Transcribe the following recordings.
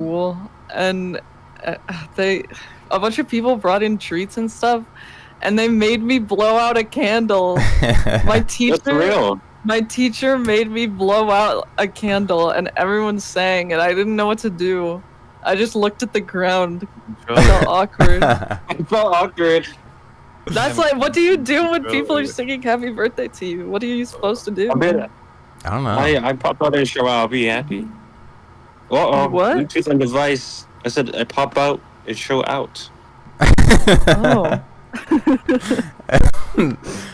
school, and uh, they, a bunch of people brought in treats and stuff, and they made me blow out a candle. My That's teacher, real. my teacher made me blow out a candle, and everyone sang, and I didn't know what to do. I just looked at the ground. I felt awkward. I felt awkward. That's like, what do you do when people are singing "Happy Birthday" to you? What are you supposed to do? I don't know. I pop out and show out. I'll be happy. Uh-oh. What? Bluetooth on device. I said I pop out and show out. Oh.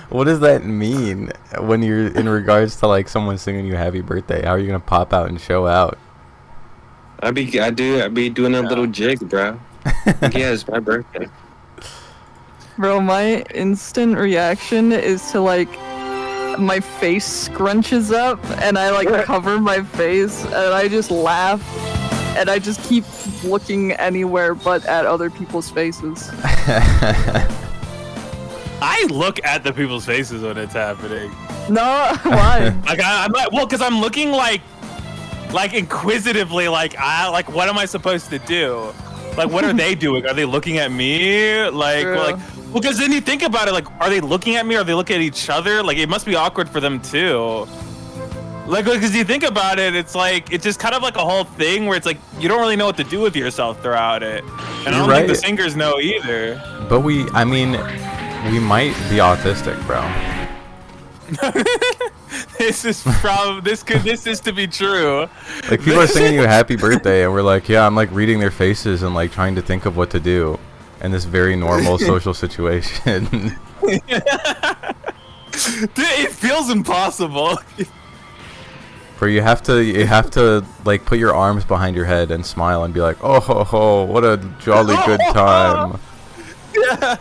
What does that mean when you're in regards to like someone singing you happy birthday? How are you gonna pop out and show out? I be doing a little jig, bro. Yeah, it's my birthday. Bro, my instant reaction is to like my face scrunches up and I like cover my face and I just laugh and I just keep looking anywhere but at other people's faces. I look at the people's faces when it's happening. No, why? Like I'm like, well, because I'm looking like inquisitively, like what am I supposed to do? Like, what are they doing? Are they looking at me? Like, because then you think about it, like, are they looking at me? Or are they looking at each other? Like, it must be awkward for them too. Like, because you think about it, it's like, it's just kind of like a whole thing where it's like, you don't really know what to do with yourself throughout it. And I don't think the singers know either. But we might be autistic, bro. This is to be true. Like, people are singing you happy birthday and we're like, yeah, I'm like reading their faces and like trying to think of what to do in this very normal social situation. Dude, it feels impossible. Where you have to like put your arms behind your head and smile and be like, oh ho ho, what a jolly good time. Yeah.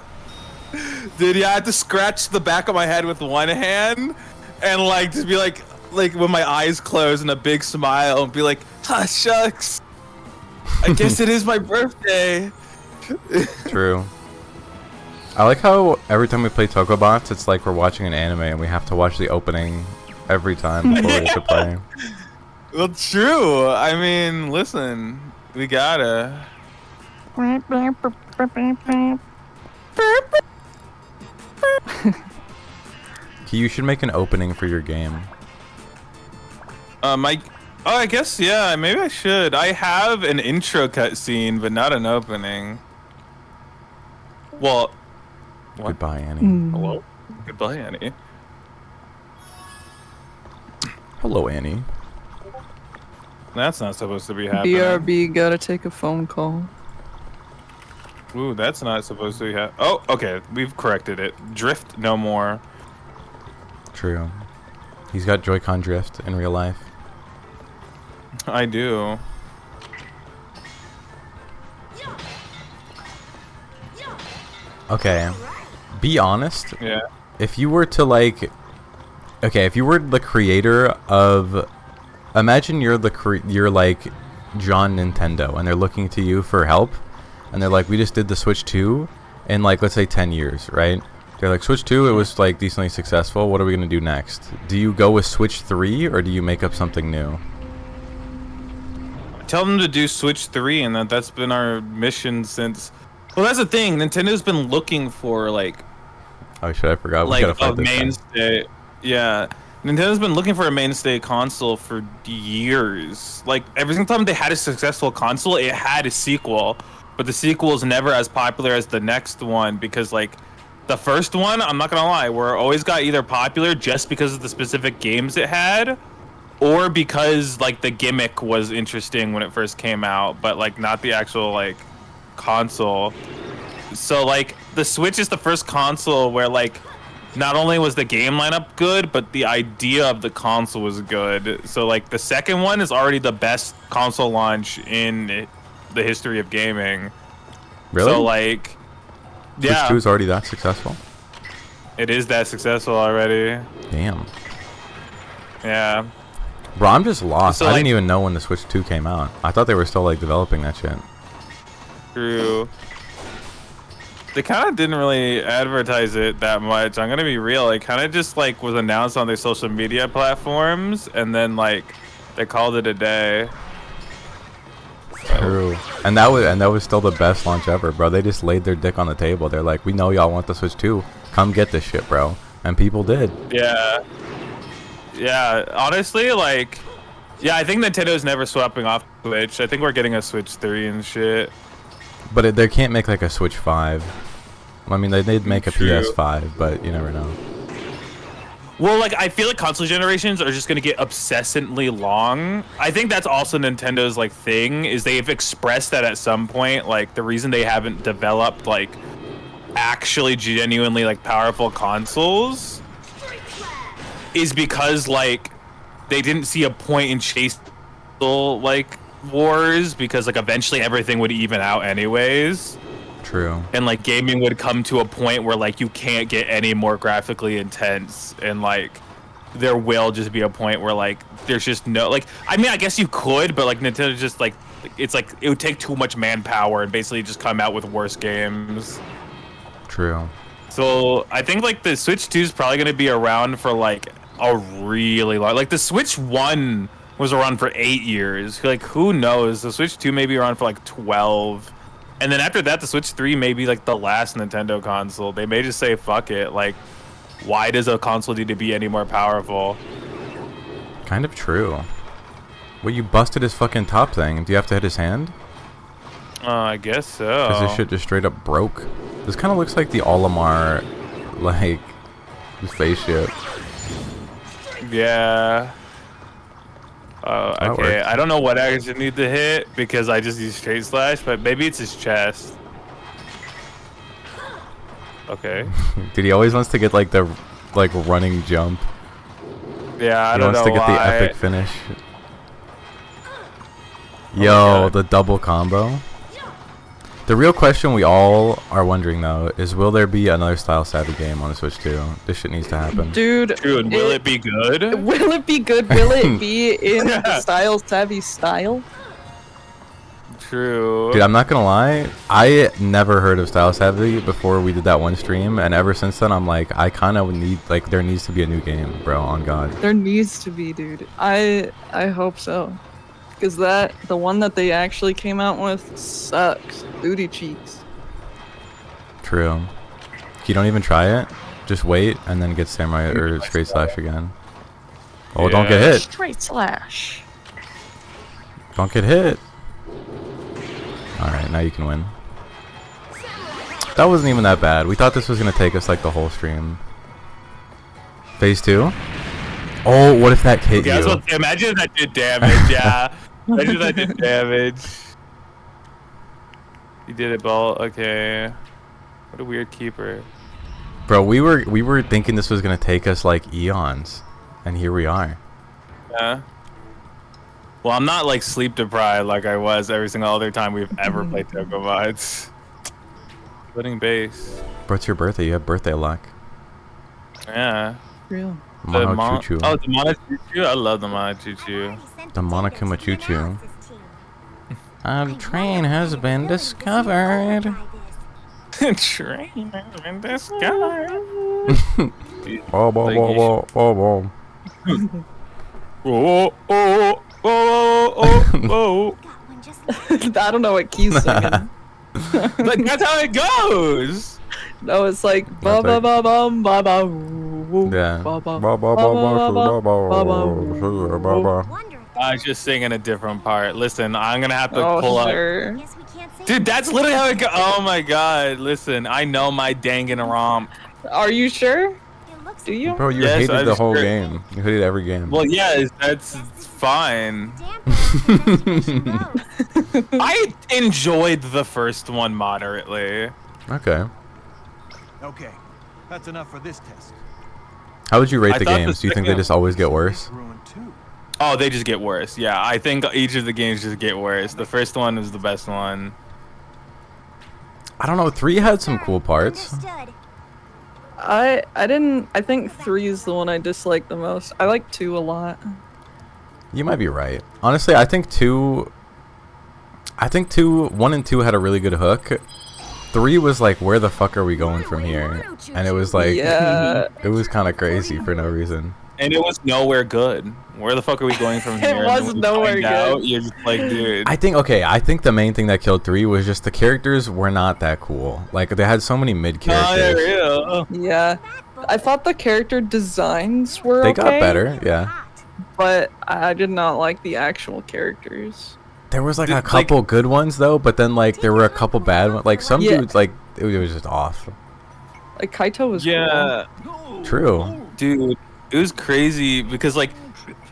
Dude, yeah, I had to scratch the back of my head with one hand and like just be like with my eyes closed and a big smile and be like, ah, shucks. I guess it is my birthday. True. I like how every time we play Tokobots, it's like we're watching an anime and we have to watch the opening every time before we get to play. Well, true. I mean, listen, we gotta. You should make an opening for your game. I guess, yeah, maybe I should. I have an intro cutscene, but not an opening. Well, what? Goodbye, Annie. Hello? Goodbye, Annie. Hello, Annie. That's not supposed to be happening. BRB, gotta take a phone call. Ooh, that's not supposed to be happening. Oh, okay, we've corrected it. Drift no more. True. He's got Joy-Con drift in real life. I do. Okay. Be honest. Yeah. If you were to like... Okay, if you were the creator of... Imagine you're like John Nintendo and they're looking to you for help. And they're like, we just did the Switch 2 in like, let's say 10 years, right? They're like, Switch 2, it was like decently successful. What are we going to do next? Do you go with Switch 3 or do you make up something new? Tell them to do Switch 3 and that's been our mission since... Well, that's the thing. Nintendo's been looking for like... Oh shit, I forgot. Like we gotta fight a this mainstay. guy. Yeah. Nintendo's been looking for a mainstay console for years. Like, every single time they had a successful console, it had a sequel. But the sequel is never as popular as the next one because, like, the first one, I'm not gonna lie, were always got either popular just because of the specific games it had, or because, like, the gimmick was interesting when it first came out, but, like, not the actual, like, console. So, like, the Switch is the first console where, like, not only was the game lineup good, but the idea of the console was good. So, like, the second one is already the best console launch in the history of gaming. Really? So, like, yeah. Switch 2 is already that successful? It is that successful already. Damn. Yeah. Bro, I'm just lost. So, I like, didn't even know when the Switch 2 came out. I thought they were still, like, developing that shit. True. They kind of didn't really advertise it that much. I'm gonna be real. It kind of just like was announced on their social media platforms, and then like they called it a day. True. And that was still the best launch ever, bro. They just laid their dick on the table. They're like, we know y'all want the Switch 2. Come get this shit, bro. And people did. Yeah. Yeah, honestly, like, yeah, I think Nintendo's never swapping off Switch. I think we're getting a Switch 3 and shit. But they can't make like a Switch 5. I mean, they'd make a True. PS5, but you never know. Well, like, I feel like console generations are just gonna get obsessively long. I think that's also Nintendo's, like, thing, is they've expressed that at some point, like, the reason they haven't developed, like, actually genuinely, like, powerful consoles is because, like, they didn't see a point in chasing, like, wars, because, like, eventually everything would even out anyways. True. And like gaming would come to a point where like you can't get any more graphically intense, and like there will just be a point where like there's just no, like, I mean, I guess you could, but like Nintendo just like, it's like it would take too much manpower and basically just come out with worse games. True. So I think like the Switch 2 is probably going to be around for like a really long, like the Switch 1 was around for 8 years. Like, who knows? The Switch 2 may be around for like 12. And then after that, the Switch 3 may be like the last Nintendo console. They may just say, fuck it. Like, why does a console need to be any more powerful? Kind of true. Well, you busted his fucking top thing. Do you have to hit his hand? I guess so. Because this shit just straight up broke. This kind of looks like the Olimar, like, spaceship. Yeah. That Okay, works. I don't know what I should need to hit because I just use straight slash, but maybe it's his chest. Okay. Dude, he always wants to get like the running jump. Yeah, I He don't wants know to get why. the epic finish. my Yo, God. the double combo. The real question we all are wondering though is, will there be another Style Savvy game on the Switch 2? This shit needs to happen. Dude, Dude, will it be good? will it be good? Will it be in the Style Savvy style? True. Dude, I'm not gonna lie, I never heard of Style Savvy before we did that one stream, and ever since then I'm like, I kind of need, like, there needs to be a new game, bro, on God. There needs to be, dude. I hope so. Because the one that they actually came out with sucks. Booty cheeks. True. You don't even try it, just wait, and then get Samurai or Straight Slash again. Oh, don't get Yeah. hit. Straight slash. Don't get hit. Alright, now you can win. That wasn't even that bad. We thought this was going to take us like the whole stream. Phase 2? Oh, what if that hit Yeah, you? imagine if that did damage, yeah. Imagine if that did damage. You did it, Ball. Okay. What a weird keeper. Bro, we were thinking this was going to take us like eons. And here we are. Yeah. Well, I'm not like sleep deprived like I was every single other time we've ever played Tokobot. Splitting base. Bro, it's your birthday. You have birthday luck. Yeah. Real. Mono Choo Choo. Oh, the Mono Choo Choo? I love the Mono Choo Choo. The Monokuma Choo Choo. A train has been discovered. Train has been discovered. Whoa, whoa, whoa, whoa, whoa, whoa. Oh, oh, oh, oh, I don't know what key's singing. But that's how it goes. No, it's like ba That's ba like- ba bum ba ba woo, Yeah. ba ba Ba, ba, ba, ba, ba, ba, ba, ba, ba. I was just singing a different part. Listen, I'm gonna have to Oh, pull up. sure. Dude, that's literally how it goes. Oh my god. Listen, I know my Danganronpa. Are you sure? Do you? Bro, you Yes, hated I the just whole heard- game. You hated every game. Well, yeah, that's fine. I enjoyed the first one moderately. Okay. Okay, that's enough for this test. How would you rate I the thought the games? Do you think they second- just always get worse? Ruined too. Oh, they just get worse. Yeah, I think each of the games just get worse. The first one is the best one. I don't know. 3 had some cool parts. I didn't. I think 3 is the one I dislike the most. I like 2 a lot. You might be right. Honestly, I think 2. 1 and 2 had a really good hook. 3 was like, where the fuck are we going from here? And it was like, Yeah. it was kind of crazy for no reason. And it was nowhere good. Where the fuck are we going from It here? And was then when you nowhere find good. out, you're just like, dude. I think the main thing that killed 3 was just the characters were not that cool. Like they had so many mid Oh, yeah, characters. Yeah, I thought the character designs were They okay, got better, yeah. but I did not like the actual characters. There was like a Like- couple good ones though, but then like there were a couple bad ones. Like some Yeah. dudes, like it was just off. Like Kaito was Yeah, True. dude. It was crazy because, like,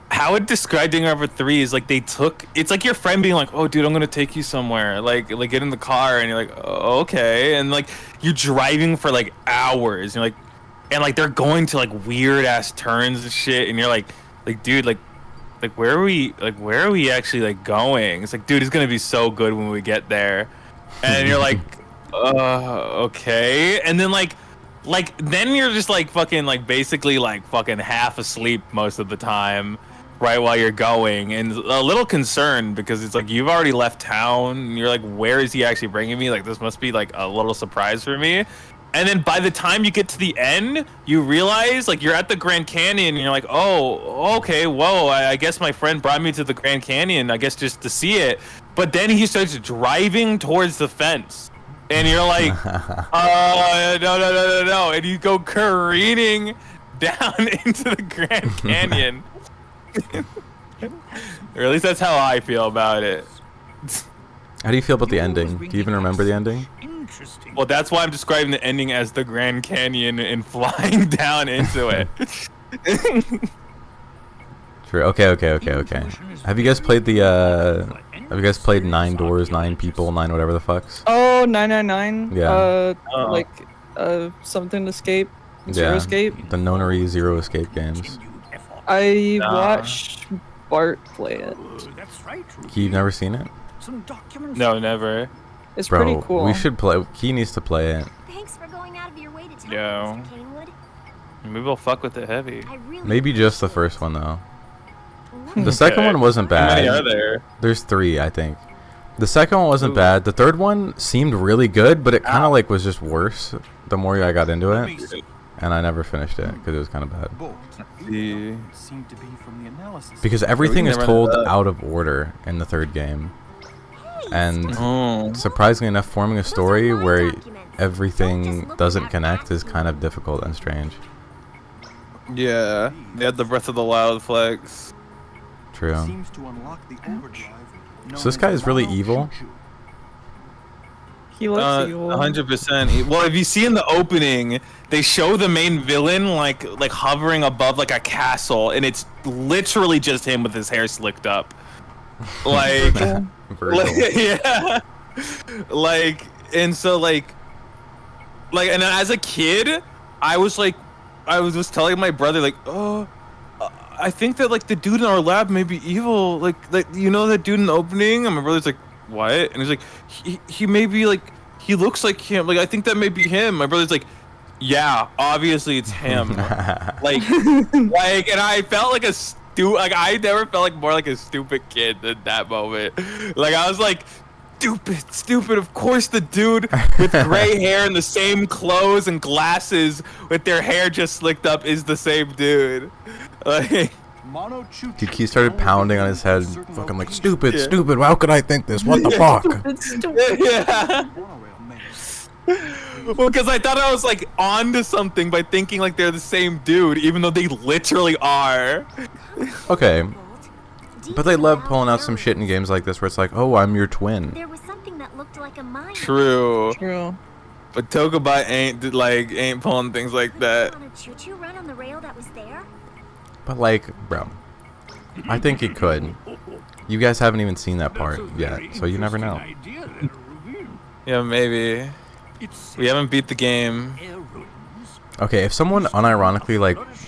how it described Danganronpa 3 is like they took. It's like your friend being like, "Oh, dude, I'm gonna take you somewhere." Like get in the car, and you're like, oh, "Okay," and like you're driving for like hours. And you're like, and like they're going to like weird ass turns and shit, and you're like, dude, like where are we? Like where are we actually like going? It's like, dude, it's gonna be so good when we get there, and you're like, okay, and then like then you're just like fucking like basically like fucking half asleep most of the time right while you're going, and a little concerned because it's like you've already left town and you're like, where is he actually bringing me? Like this must be like a little surprise for me. And then by the time you get to the end, you realize like you're at the Grand Canyon and you're like, oh, okay, whoa, I guess my friend brought me to the Grand Canyon, I guess just to see it. But then he starts driving towards the fence. And you're like, no. And you go careening down into the Grand Canyon. Or at least that's how I feel about it. How do you feel about the ending? Do you even remember the ending? Well, that's why I'm describing the ending as the Grand Canyon and flying down into it. True. Okay. Have you guys played played 9 Doors, 9 People, 9 whatever the fucks? Oh, 999. Yeah. Like something escape, zero escape. The Nonary Zero Escape games. I watched Bart play it. You've never seen it? No, never. It's Bro, pretty cool. we should play. Key needs to play it. Thanks for going out of your way to tell Yeah. me, Mr. Kingwood. Maybe we'll fuck with it heavy. I really Maybe just the first one though. The The second Okay. one wasn't How many bad. are there? There's 3, I think. The second one wasn't Ooh. bad. The third one seemed really good, but it kind of like was just worse the more I got into it, and I never finished it because it was kind of bad. See. Seemed to be from the analysis. Because everything is never told did that. out of order in the third game, and Oh. surprisingly enough, forming a story Those are my where documents. everything Don't just look doesn't at connect them. is kind of difficult and strange. Yeah. They had the Breath of the Wild flex. True. Seems to unlock the overdrive. So this guy is really evil? He looks evil. 100%. Well, if you see in the opening, they show the main villain like hovering above like a castle, and it's literally just him with his hair slicked up. Like, Virgil. yeah. Like, and so like, and as a kid, I was just telling my brother like, oh, I think that like the dude in our lab may be evil. Like you know that dude in the opening? And my brother's like, what? And he's like, he may be like, he looks like him. Like I think that may be him. My brother's like, yeah, obviously it's him. like, and I felt like I never felt like more like a stupid kid than that moment. Like I was like, stupid. Of course the dude with gray hair and the same clothes and glasses with their hair just slicked up is the same dude. Like, Dude, he started pounding on his head, fucking like, stupid, Yeah. stupid, how could I think this? What the fuck? It's stupid. yeah. Well, because I thought I was like onto something by thinking like they're the same dude, even though they literally are. Okay, but they love pulling out some shit in games like this where it's like, oh, I'm your twin. There was something that looked like a mine. True. True. But Tokobot ain't pulling things like that. On a choo-choo run on the rail that was there? But like, bro, I think it could. You guys haven't even seen that part yet, so you never know. Yeah, maybe. We haven't beat the game. Okay, if someone unironically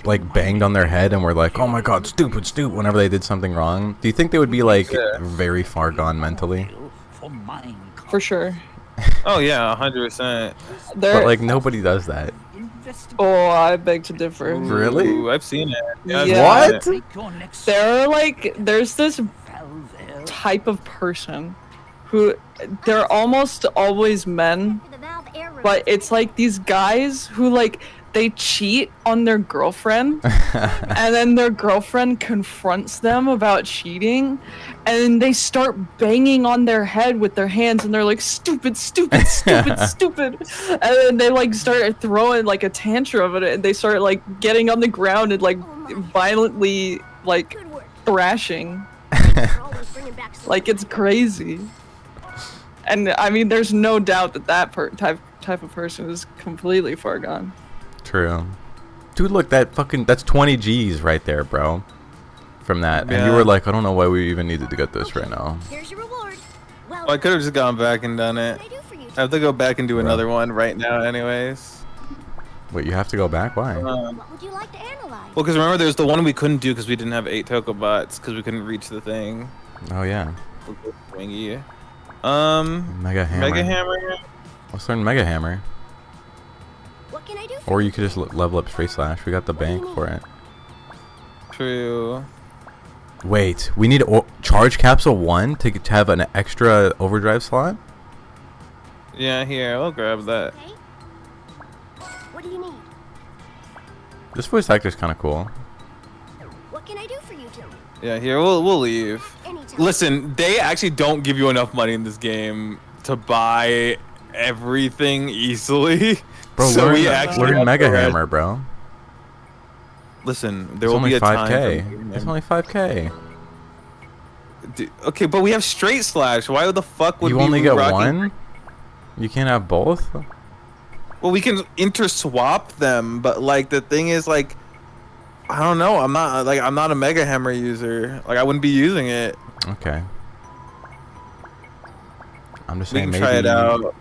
like banged on their head and were like, oh my god, stupid, whenever they did something wrong, do you think they would be like very far gone mentally? For sure. Oh yeah, 100%. There. But like nobody does that. Oh, I beg to differ. Really? Ooh, I've seen it. I've Yeah. seen What? There are like, there's this type of person who, they're almost always men, For the valve air room. but it's like these guys who like, they cheat on their girlfriend, and then their girlfriend confronts them about cheating, and they start banging on their head with their hands, and they're like, stupid, stupid, stupid, stupid. And then they like start throwing like a tantrum at it, and they start like getting on the ground and like violently like Good work. thrashing. You're always bringing back some Like, it's crazy. And I mean, there's no doubt that type of person is completely far gone. True. Dude, look, that's 20 G's right there, bro. From that. And you Yeah. were like, I don't know why we even needed to get this right now. Here's your reward. Well, Well, I could have just gone back and done it. what can I do for you? I have to go back and do Bro. another one right now, anyways. Wait, you have to go back? Why? What would you like to analyze? Well, because remember, there's the one we couldn't do because we didn't have 8 Tokobots because we couldn't reach the thing. Oh, yeah. Wingy. Mega Hammer. Mega Hammer. Let's learn Mega Hammer. What can I do for Or you? you could just level up Straight Slash. We got the bank for it. True. Wait, we need Charge Capsule 1 to have an extra overdrive slot? Yeah, here, I'll grab that. Okay. What do you need? This voice actor's kind of cool. What can I do for you two? Yeah, here, we'll leave. Anytime. Listen, they actually don't give you enough money in this game to buy everything easily. Bro, so we learn actually have Mega to rest- Hammer, bro. Listen, there It's will only be a 5k. time. It's only 5k. Okay, but we have Straight Slash. Why the fuck would You we only be get rocking- one? You can't have both? Well, we can interswap them, but like the thing is, like, I don't know. I'm not a Mega Hammer user. Like, I wouldn't be using it. Okay. I'm just We saying can maybe. try it out.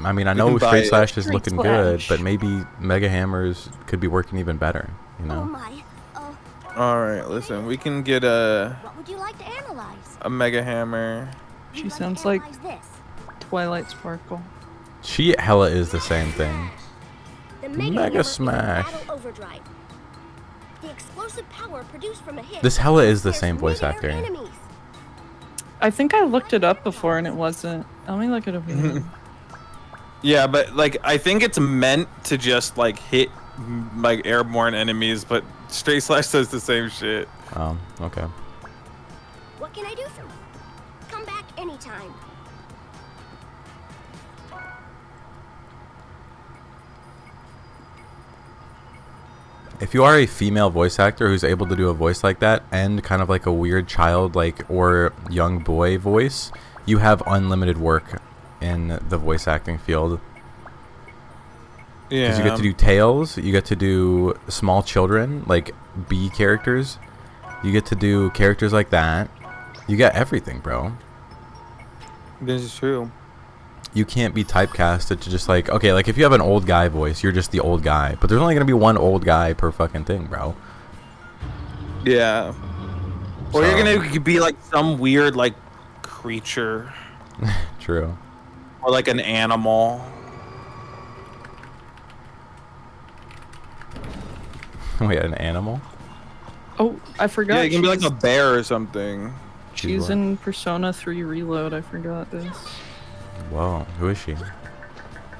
I mean, I We know can buy Straight it. Slash is Straight looking good, Slash. but maybe Mega Hammers could be working even better, you Oh know? my. All right, listen. We can get a What would you like to analyze? Mega Hammer. She We'd sounds to like analyze this. Twilight Sparkle. She hella is the same thing. The Mega Hammer is Smash. Battle Overdrive. The explosive power produced from a hit. This hella is the scares same voice midair actor. enemies. I think I looked it up before and it wasn't. Let me look it up again. Yeah, but like I think it's meant to just like hit like airborne enemies, but Straight Slash does the same shit. Okay. What can I do for you? Come back anytime. If you are a female voice actor who's able to do a voice like that and kind of like a weird child like or young boy voice, you have unlimited work in the voice acting field. Yeah. Because you get to do Tails, you get to do small children, like B characters. You get to do characters like that. You get everything, bro. This is true. You can't be typecasted to just like, okay, like if you have an old guy voice, you're just the old guy. But there's only going to be one old guy per fucking thing, bro. Yeah. Or So- you're gonna be like some weird like creature True. or like an animal. Wait, an animal? Oh, I forgot. Yeah, you can be like she's- a bear or something. She's what? in Persona 3 Reload. I forgot this. Whoa, who is she?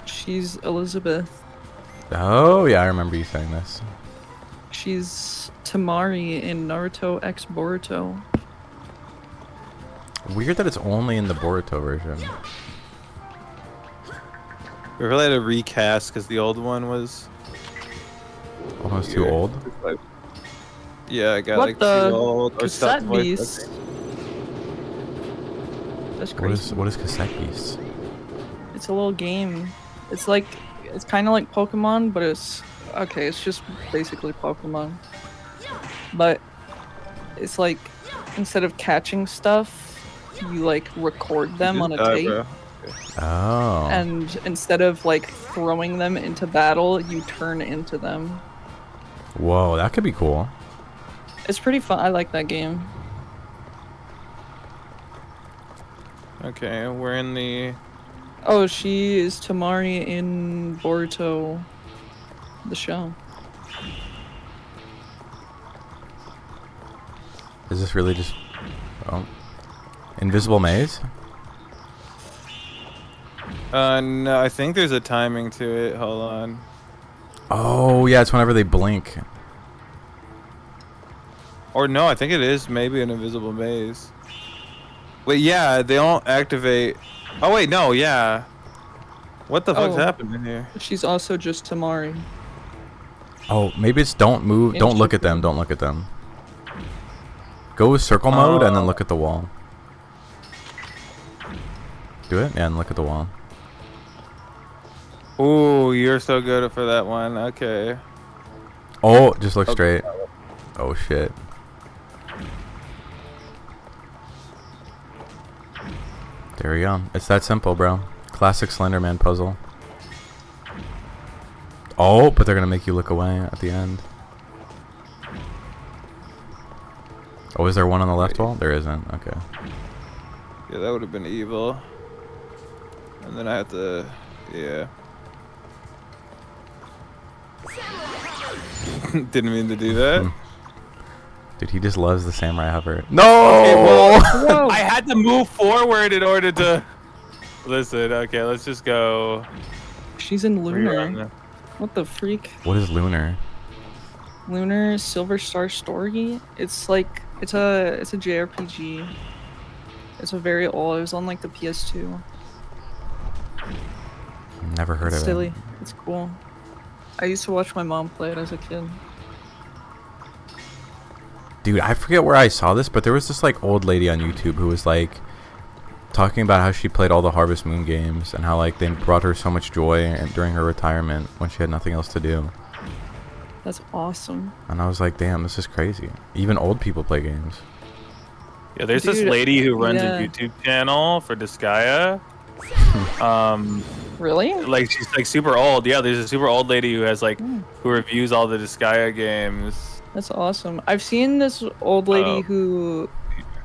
She's Elizabeth. Oh, yeah, I remember you saying this. She's Tamari in Naruto X Boruto. Weird that it's only in the Boruto version. We really had to recast because the old one was. Almost too old. Yeah, I got What like the too old or cassette stuck voice beast? acting. That's What crazy. is Cassette Beast? It's a little game. It's kind of like Pokemon, but it's okay. It's just basically Pokemon, but it's like instead of catching stuff, you like record them You on a just die, tape, bro. Oh. and instead of like throwing them into battle, you turn into them. Whoa, that could be cool. It's pretty fun. I like that game. Okay, we're in the. Oh, she is Tamari in Boruto, the show. Is this really just... Oh. Invisible Maze? No, I think there's a timing to it. Hold on. Oh yeah, it's whenever they blink. Or no, I think it is maybe an invisible maze. Wait, yeah, they don't activate. Oh wait, no, yeah. What the fuck's Oh. happening here? She's also just Tamari. Oh, maybe it's don't move. Yeah, Don't look sure. at them. Don't look at them. Go with circle mode and then look at the wall. Do it? Yeah, and look at the wall. Ooh, you're so good for that one. Okay. Oh, just look straight. Oh shit. There we go. It's that simple, bro. Classic Slenderman puzzle. Oh, but they're gonna make you look away at the end. Oh, is there one on the left wall? There isn't. Okay. Yeah, that would have been evil. And then I have to, yeah. Didn't mean to do that. Dude, he just loves the samurai hover. No! Okay, well, Whoa! I had to move forward in order to. Listen, okay, let's just go. She's in Lunar. rerun. What the freak? What is lunar? Lunar Silver Star Story. It's like it's a JRPG. It's a very old. It was on like the PS2. Never heard It's of silly. it. It's cool. I used to watch my mom play it as a kid. Dude, I forget where I saw this, but there was this like old lady on YouTube who was like talking about how she played all the Harvest Moon games and how like they brought her so much joy and during her retirement when she had nothing else to do. That's awesome. And I was like, damn, this is crazy. Even old people play games. Yeah, there's this Dude, lady who runs yeah. a YouTube channel for Disgaea. Really? Like she's like super old. Yeah, there's a super old lady who has like who reviews all the Disgaea games. That's awesome. I've seen this old lady Oh. who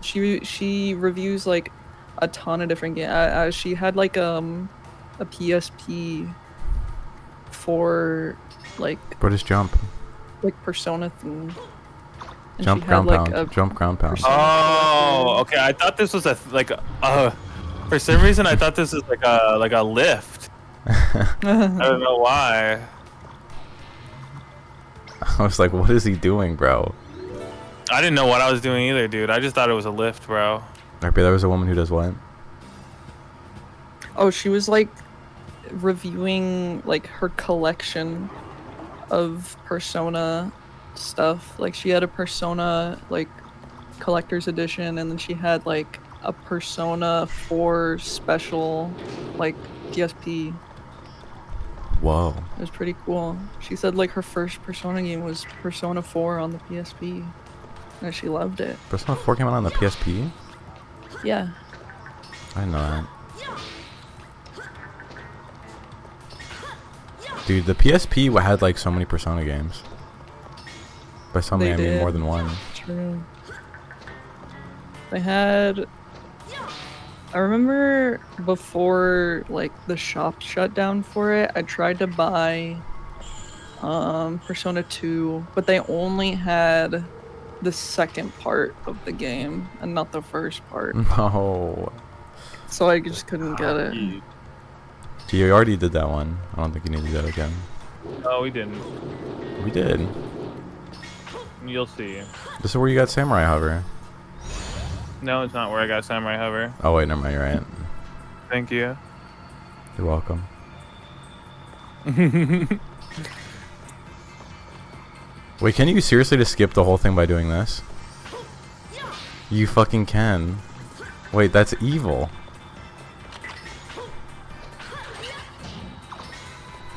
she reviews like a ton of different games. She had like a PSP for like British jump. Persona theme. And Jump she ground had, pound. Jump ground pound. Persona Oh, okay. I thought this was for some reason I thought this was like a lift. I don't know why. I was like, what is he doing, bro? I didn't know what I was doing either, dude. I just thought it was a lift, bro. Maybe there was a woman who does what? Oh, she was like reviewing like her collection of Persona stuff. Like she had a Persona like collector's edition, and then she had like a Persona 4 special like PSP. Whoa. It was pretty cool. She said like her first Persona game was Persona 4 on the PSP, and she loved it. Persona 4 came out on the PSP? Yeah. I didn't know that. Dude, the PSP had like so many Persona games. By so many, I They mean more did. than one. True. They had. I remember before like the shop shut down for it, I tried to buy Persona 2, but they only had the second part of the game and not the first part. No. So I just couldn't get it. You already did that one. I don't think you need to do that again. No, we didn't. We did. You'll see. This is where you got Samurai Hover. No, it's not where I got Samurai Hover. Oh wait, never mind, you're right. Thank you. You're welcome. Wait, can you seriously just skip the whole thing by doing this? You fucking can. Wait, that's evil.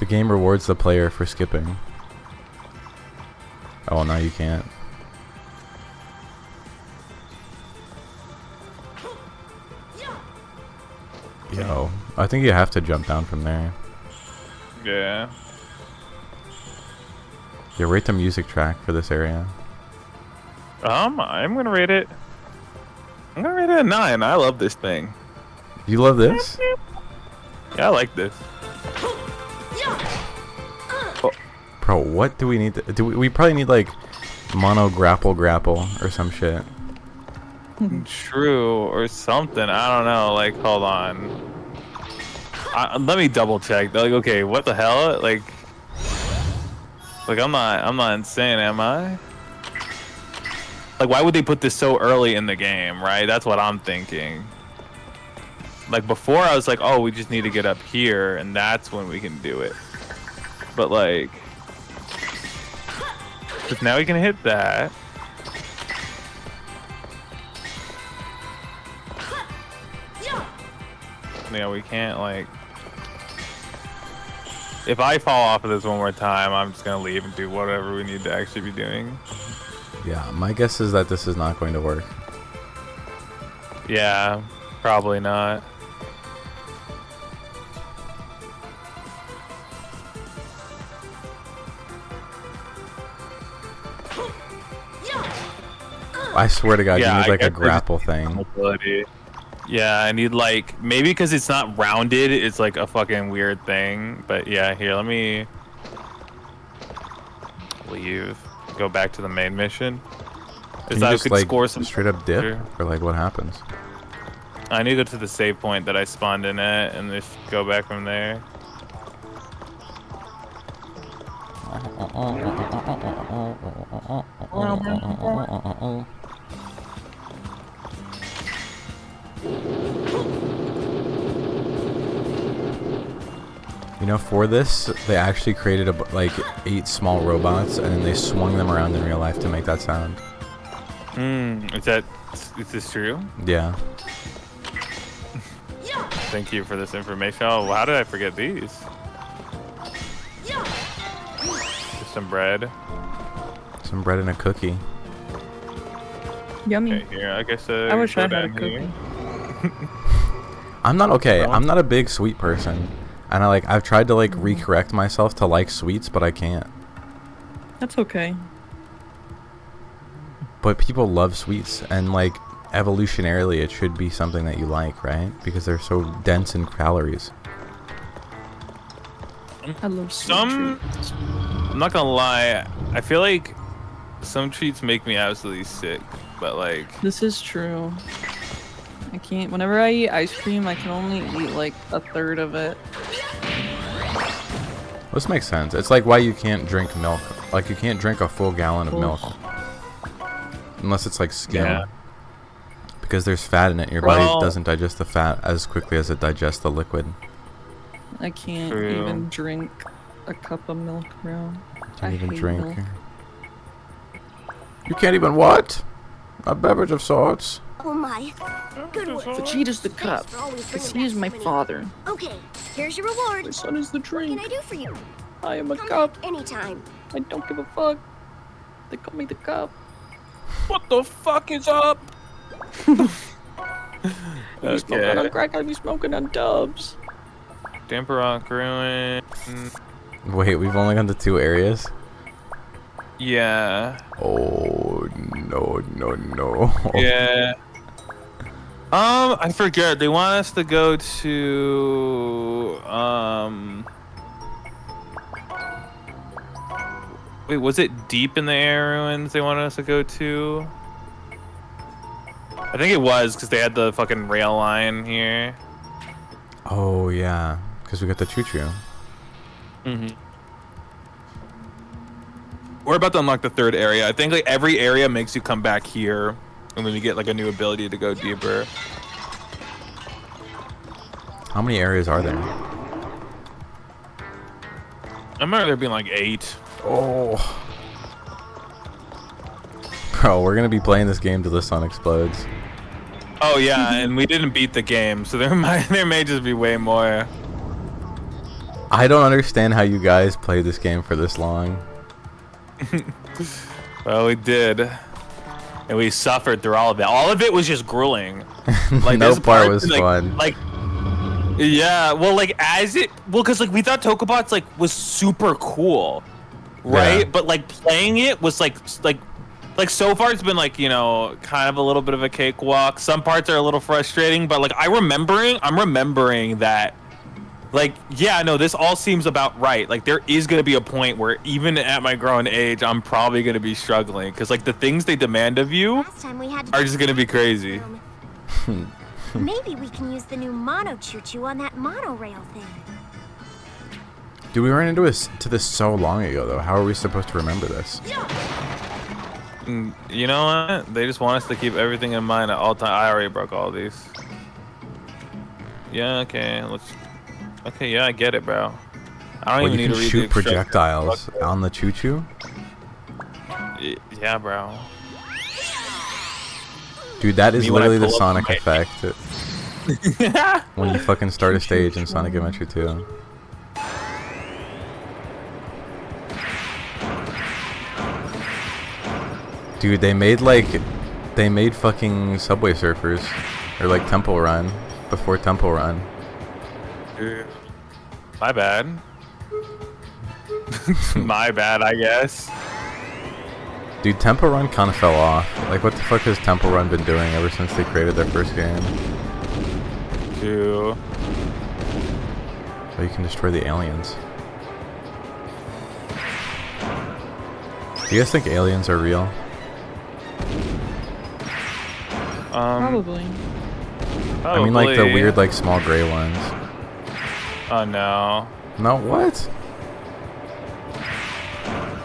The game rewards the player for skipping. Oh, now you can't. Yo, I think you have to jump down from there. Yeah. Yeah, rate the music track for this area. I'm gonna rate it. I'm gonna rate it a 9. I love this thing. You love this? Yeah, I like this. Bro, what do we need to, we probably need like mono grapple or some shit. True or something. I don't know. Like, hold on. Let me double check. Like, okay, what the hell? Like, Like I'm not insane, am I? Like why would they put this so early in the game, right? That's what I'm thinking. Like before I was like, oh, we just need to get up here and that's when we can do it. But like, cause now we can hit that. Yeah, we can't like. If I fall off of this one more time, I'm just gonna leave and do whatever we need to actually be doing. Yeah, my guess is that this is not going to work. Yeah, probably not. I swear to God, Yeah, you need I like a guess grapple thing. Mobility. Yeah, I need like maybe because it's not rounded, it's like a fucking weird thing. But yeah, here, let me leave. Go back to the main mission. Can Is you that I just could like score some straight up dip, Sure. or like what happens? I need to go to the save point that I spawned in at and just go back from there. You know, for this, they actually created like 8 small robots, and then they swung them around in real life to make that sound. Is this true? Yeah. Thank you for this information. Oh, how did I forget these? Just some bread. Some bread and a cookie. Yummy. Okay, here, I guess I wish go I had a down cookie. here. I'm not okay. I'm not a big sweet person, and I've tried to like recorrect myself to like sweets, but I can't. That's okay. But people love sweets, and like evolutionarily, it should be something that you like, right? Because they're so dense in calories. I love sweet Some, treats. I'm not gonna lie, I feel like some treats make me absolutely sick, but like, This is true. I can't. Whenever I eat ice cream, I can only eat like a third of it. This makes sense. It's like why you can't drink milk. Like you can't drink a full gallon of milk. Unless it's like skim. Yeah. Because there's fat in it. Your Well- body doesn't digest the fat as quickly as it digests the liquid. I can't True. even drink a cup of milk, bro. Can't I even hate drink. milk. You can't even what? A beverage of sorts. Oh my. Good work. Vegeta's the cup, Thanks for always because bringing he is back my so many- father. Okay, here's your reward. My son is the What can drink. I do for you? I am a Come cup. back anytime. I don't give a fuck. They call me the cup. what the fuck is up? I be smoking on crack, I be smoking on dubs. Damper Rock Ruin. Wait, we've only gone to 2 areas? Yeah. Oh, no. Yeah. I forget. They want us to go to wait, was it deep in the air ruins they wanted us to go to? I think it was because they had the fucking rail line here. Oh, yeah. Because we got the choo-choo. Mm-hmm. We're about to unlock the 3rd area. I think like every area makes you come back here, and then you get like a new ability to go deeper. How many areas are there? I remember there being like 8. Oh. Bro, we're going to be playing this game till the sun explodes. Oh yeah, and we didn't beat the game, so there may just be way more. I don't understand how you guys played this game for this long. Well, we did, and we suffered through all of it. All of it was just grueling. Like No there's part parts, was fun. Yeah, well, like because like we thought Tokobot like was super cool, right? Yeah. But like playing it was like so far it's been like, you know, kind of a little bit of a cakewalk. Some parts are a little frustrating, but like I'm remembering that, like, yeah, no, this all seems about right. Like there is gonna be a point where even at my grown age, I'm probably gonna be struggling because like the things they demand of you Last time we had to are just gonna be crazy. Maybe we can use the new mono choo-choo on that monorail thing. Dude, we ran into this so long ago, though. How are we supposed to remember this? You know what? They just want us to keep everything in mind at all times. I already broke all these. Yeah, okay. Okay, yeah, I get it, bro. I don't even need to read shoot the projectiles on the choo-choo? Yeah, bro. Dude, that is Me when I literally the pull up Sonic my- effect. When you fucking start a stage in Sonic Adventure 2. Dude, they made fucking Subway Surfers, or like Temple Run, before Temple Run. Dude, my bad. My bad, I guess. Dude, Temple Run kind of fell off. Like, what the fuck has Temple Run been doing ever since they created their first game? Dude. Oh, you can destroy the aliens. Do you guys think aliens are real? Probably. I mean, like the weird, like small gray ones. Oh no. No, what?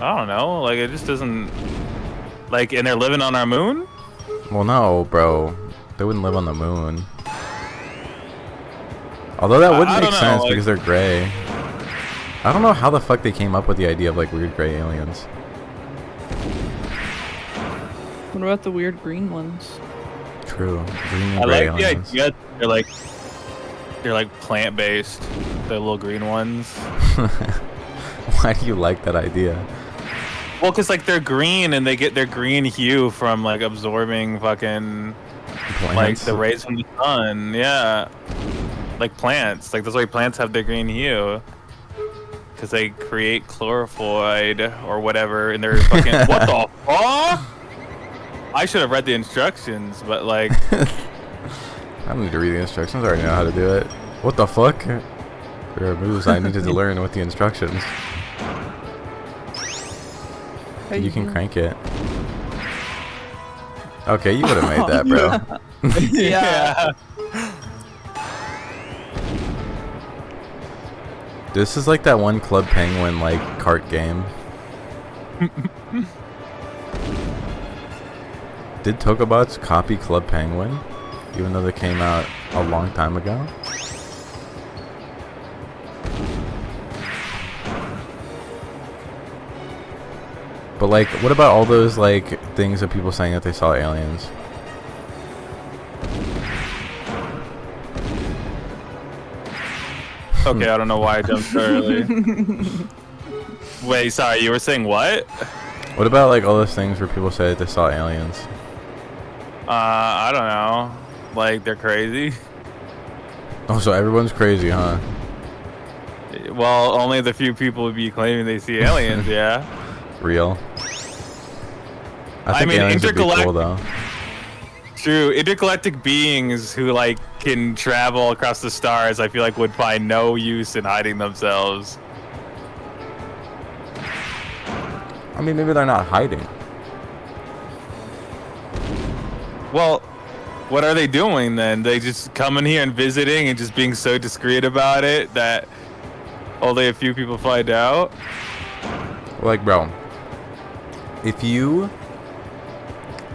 I don't know. Like, it just doesn't. Like, and they're living on our moon? Well, no, bro. They wouldn't live on the moon. Although that would I make don't know, sense like- because they're gray. I don't know how the fuck they came up with the idea of like weird gray aliens. What about the weird green ones? True. Green and I gray like the aliens. idea. They're like plant-based. The little green ones. Why do you like that idea? Well, cause like they're green and they get their green hue from like absorbing fucking like Plants? the rays from the sun. Yeah, like plants. Like that's why plants have their green hue. Cause they create chlorophyll or whatever in their fucking. What the fuck? I should have read the instructions, but like. I don't need to read the instructions. I already know how to do it. What the fuck? There are moves I needed to learn with the instructions. You can crank it. Okay, you would have made that, bro. Yeah. This is like that one Club Penguin like cart game. Did Tokobots copy Club Penguin? Even though they came out a long time ago? But like, what about all those like things of people saying that they saw aliens? Okay, I don't know why I jumped so early. Wait, sorry, you were saying what? What about like all those things where people say that they saw aliens? I don't know. Like they're crazy. Oh, so everyone's crazy, huh? Well, only the few people would be claiming they see aliens. Yeah. Real. I think mean, aliens would be cool though. True, intergalactic beings who like can travel across the stars, I feel like would find no use in hiding themselves. I mean, maybe they're not hiding. Well, what are they doing then? They just coming here and visiting and just being so discreet about it that only a few people find out? Like, bro, if you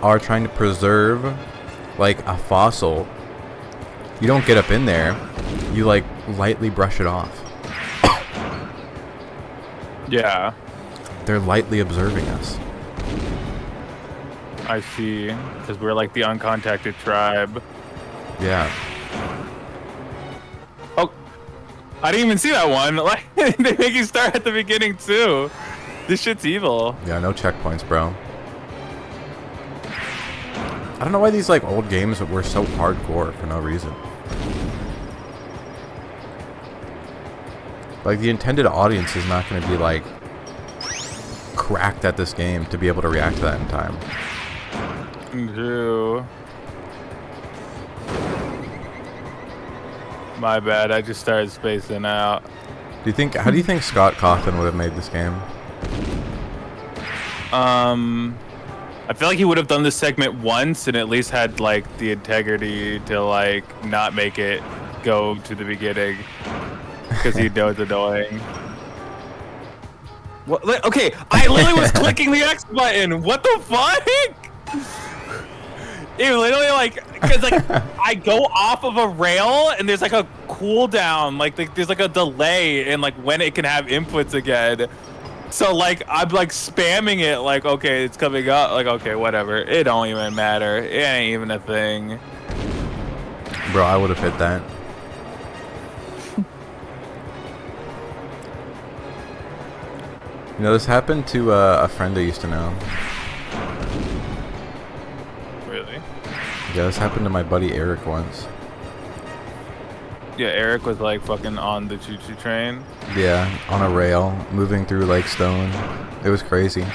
are trying to preserve like a fossil, you don't get up in there, you like lightly brush it off. Yeah, They're lightly observing us. I see. Because we're like the uncontacted tribe. Yeah. Oh, I didn't even see that one. Like they make you start at the beginning too. This shit's evil. Yeah, no checkpoints, bro. I don't know why these like old games were so hardcore for no reason. Like the intended audience is not going to be like cracked at this game to be able to react to that in time. True. My bad. I just started spacing out. Do you think? How do you think Scott Cawthon would have made this game? I feel like he would have done this segment once and at least had like the integrity to like not make it go to the beginning because he knows it's annoying. What? Okay, I literally was clicking the X button. What the fuck? It literally like, cause like I go off of a rail and there's like a cooldown, like there's like a delay in like when it can have inputs again. So like I'm like spamming it, like okay, it's coming up, like okay, whatever. It don't even matter. It ain't even a thing. Bro, I would have hit that. You know, this happened to a friend I used to know. Really? Yeah, this happened to my buddy Eric once. Yeah, Eric was like fucking on the choo-choo train. Yeah, on a rail, moving through like stone. It was crazy. Do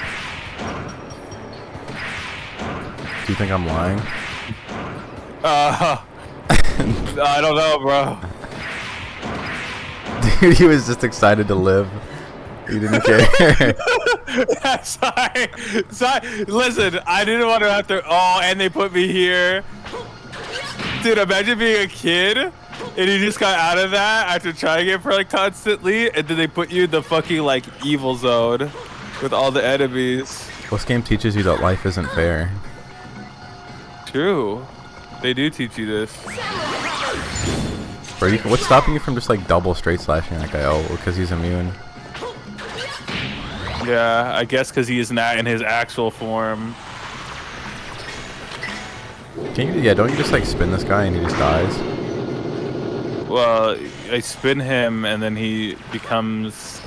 you think I'm lying? I don't know, bro. Dude, he was just excited to live. He didn't care. Sorry. Listen, I didn't want to have to. Oh, and they put me here. Dude, imagine being a kid and you just got out of that after trying it for like constantly, and then they put you in the fucking like evil zone with all the enemies. This game teaches you that life isn't fair. True. They do teach you this. Bro, what's stopping you from just like double straight slashing that guy? Oh, because he's immune. Yeah, I guess because he is not in his actual form. Can you? Yeah, don't you just like spin this guy and he just dies? Well, I spin him and then he becomes.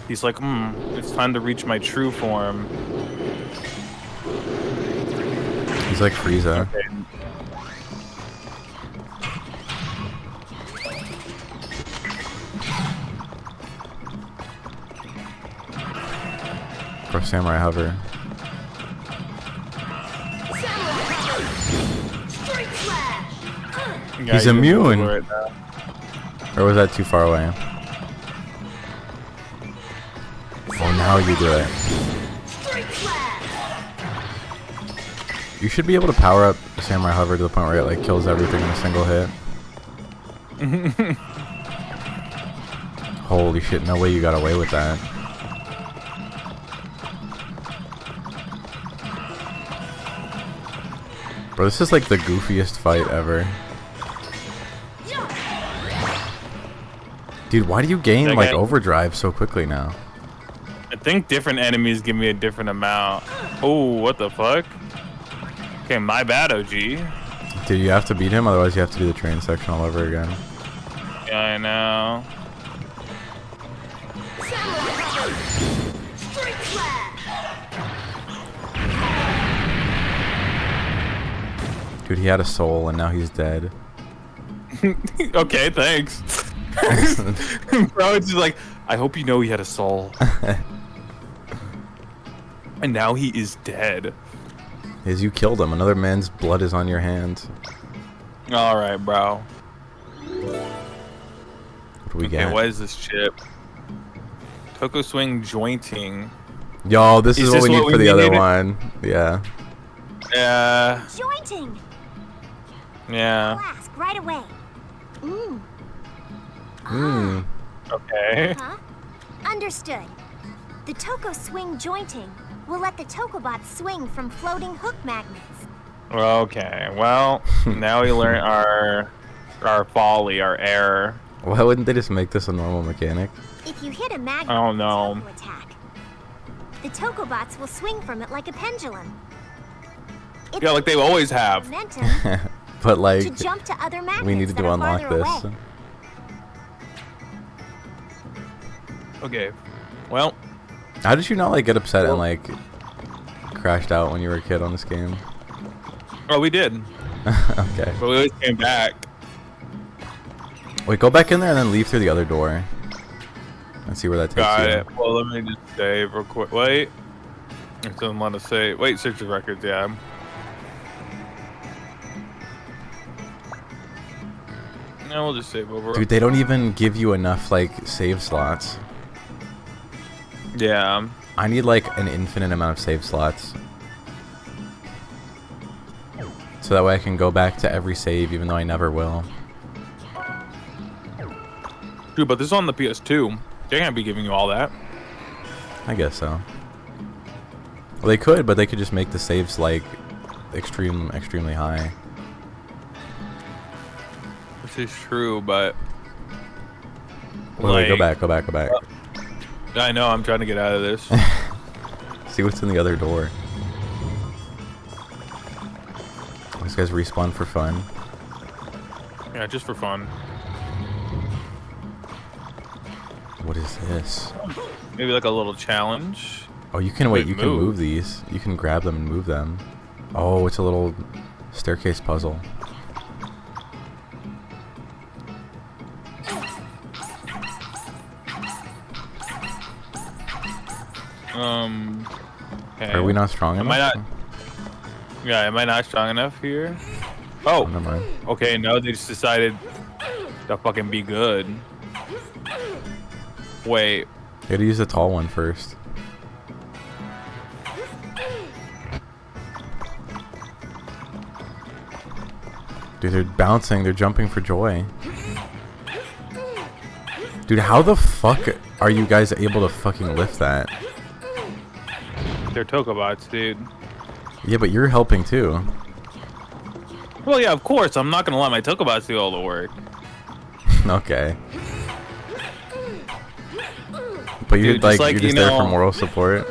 He's like, it's time to reach my true form. He's like Frieza. Okay. Or Samurai Hover. Yeah, He's you can immune. do it now. Or was that too far away? Oh, now you do it. You should be able to power up Samurai Hover to the point where it like kills everything in a single hit. Holy shit, no way you got away with that. Bro, this is like the goofiest fight ever. Dude, why do you gain That like guy- overdrive so quickly now? I think different enemies give me a different amount. Oh, what the fuck? Okay, my bad, OG. Dude, you have to beat him, otherwise you have to do the train section all over again. Yeah, I know. Dude, he had a soul and now he's dead. Okay, thanks. Bro, it's just like, I hope you know he had a soul. And now he is dead. As you killed him, another man's blood is on your hands. Alright, bro. What do we Okay, get? what is this chip? Toko Swing Jointing. Yo, this Is is what this we need what for we the other needed? one. Yeah. Yeah. Jointing. Yeah. Flask right away. Hmm. Okay. Huh? Understood. The Toko Swing jointing will let the Tokobots swing from floating hook magnets. Okay. Well, now we learn our folly, our error. Why wouldn't they just make this a normal mechanic? If you hit a magnet Oh, with a no. Toko attack, the Tokobots will swing from it like a pendulum. It's Yeah, like they always have. momentum But to like, jump to other magnets we needed that to are unlock farther this. away. Okay. Well, How did you not like get upset and like crashed out when you were a kid on this game? oh, we did. Okay. But we always came back. Wait, go back in there and then leave through the other door. And see where that takes Got you. it. Well, let me just save real quick. Wait. It doesn't want to save. Wait, search the records. Yeah. No, we'll just save over. Dude, they don't even give you enough like save slots. Yeah. I need like an infinite amount of save slots. So that way I can go back to every save even though I never will. Dude, but this is on the PS2. They can't be giving you all that. I guess so. Well, they could, but they could just make the saves like extremely high. This is true, but Wait, go back. I know, I'm trying to get out of this. See what's in the other door. These guys respawn for fun. Yeah, just for fun. What is this? Maybe like a little challenge. Oh, you can wait. You can move. move these. You can grab them and move them. Oh, it's a little staircase puzzle. Okay. Are we not strong enough? Am I not strong enough here? Oh, Never mind. okay, no, they just decided to fucking be good. Wait, You gotta use the tall one first. Dude, they're bouncing. They're jumping for joy. Dude, how the fuck are you guys able to fucking lift that? they're Tokobots, dude. Yeah, but you're helping too. Well, yeah, of course, I'm not gonna let my Tokobots do all the work. Okay. But you're Dude, just like you're you just there for know- moral support.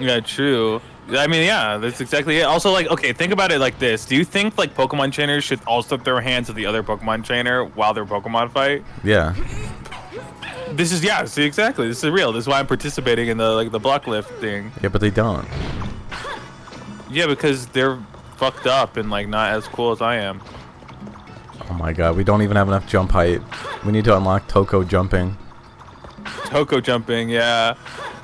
Yeah, true. I mean, yeah, that's exactly it. Also, like, okay, think about it like this. Do you think, like, Pokemon trainers should also throw hands at the other Pokemon trainer while they're Pokemon fight? Yeah. This is, yeah, see, exactly. This is real. This is why I'm participating in the, like, the block lift thing. Yeah, but they don't. Yeah, because they're fucked up and, like, not as cool as I am. Oh my god, we don't even have enough jump height. We need to unlock Toko jumping. Toko jumping, yeah.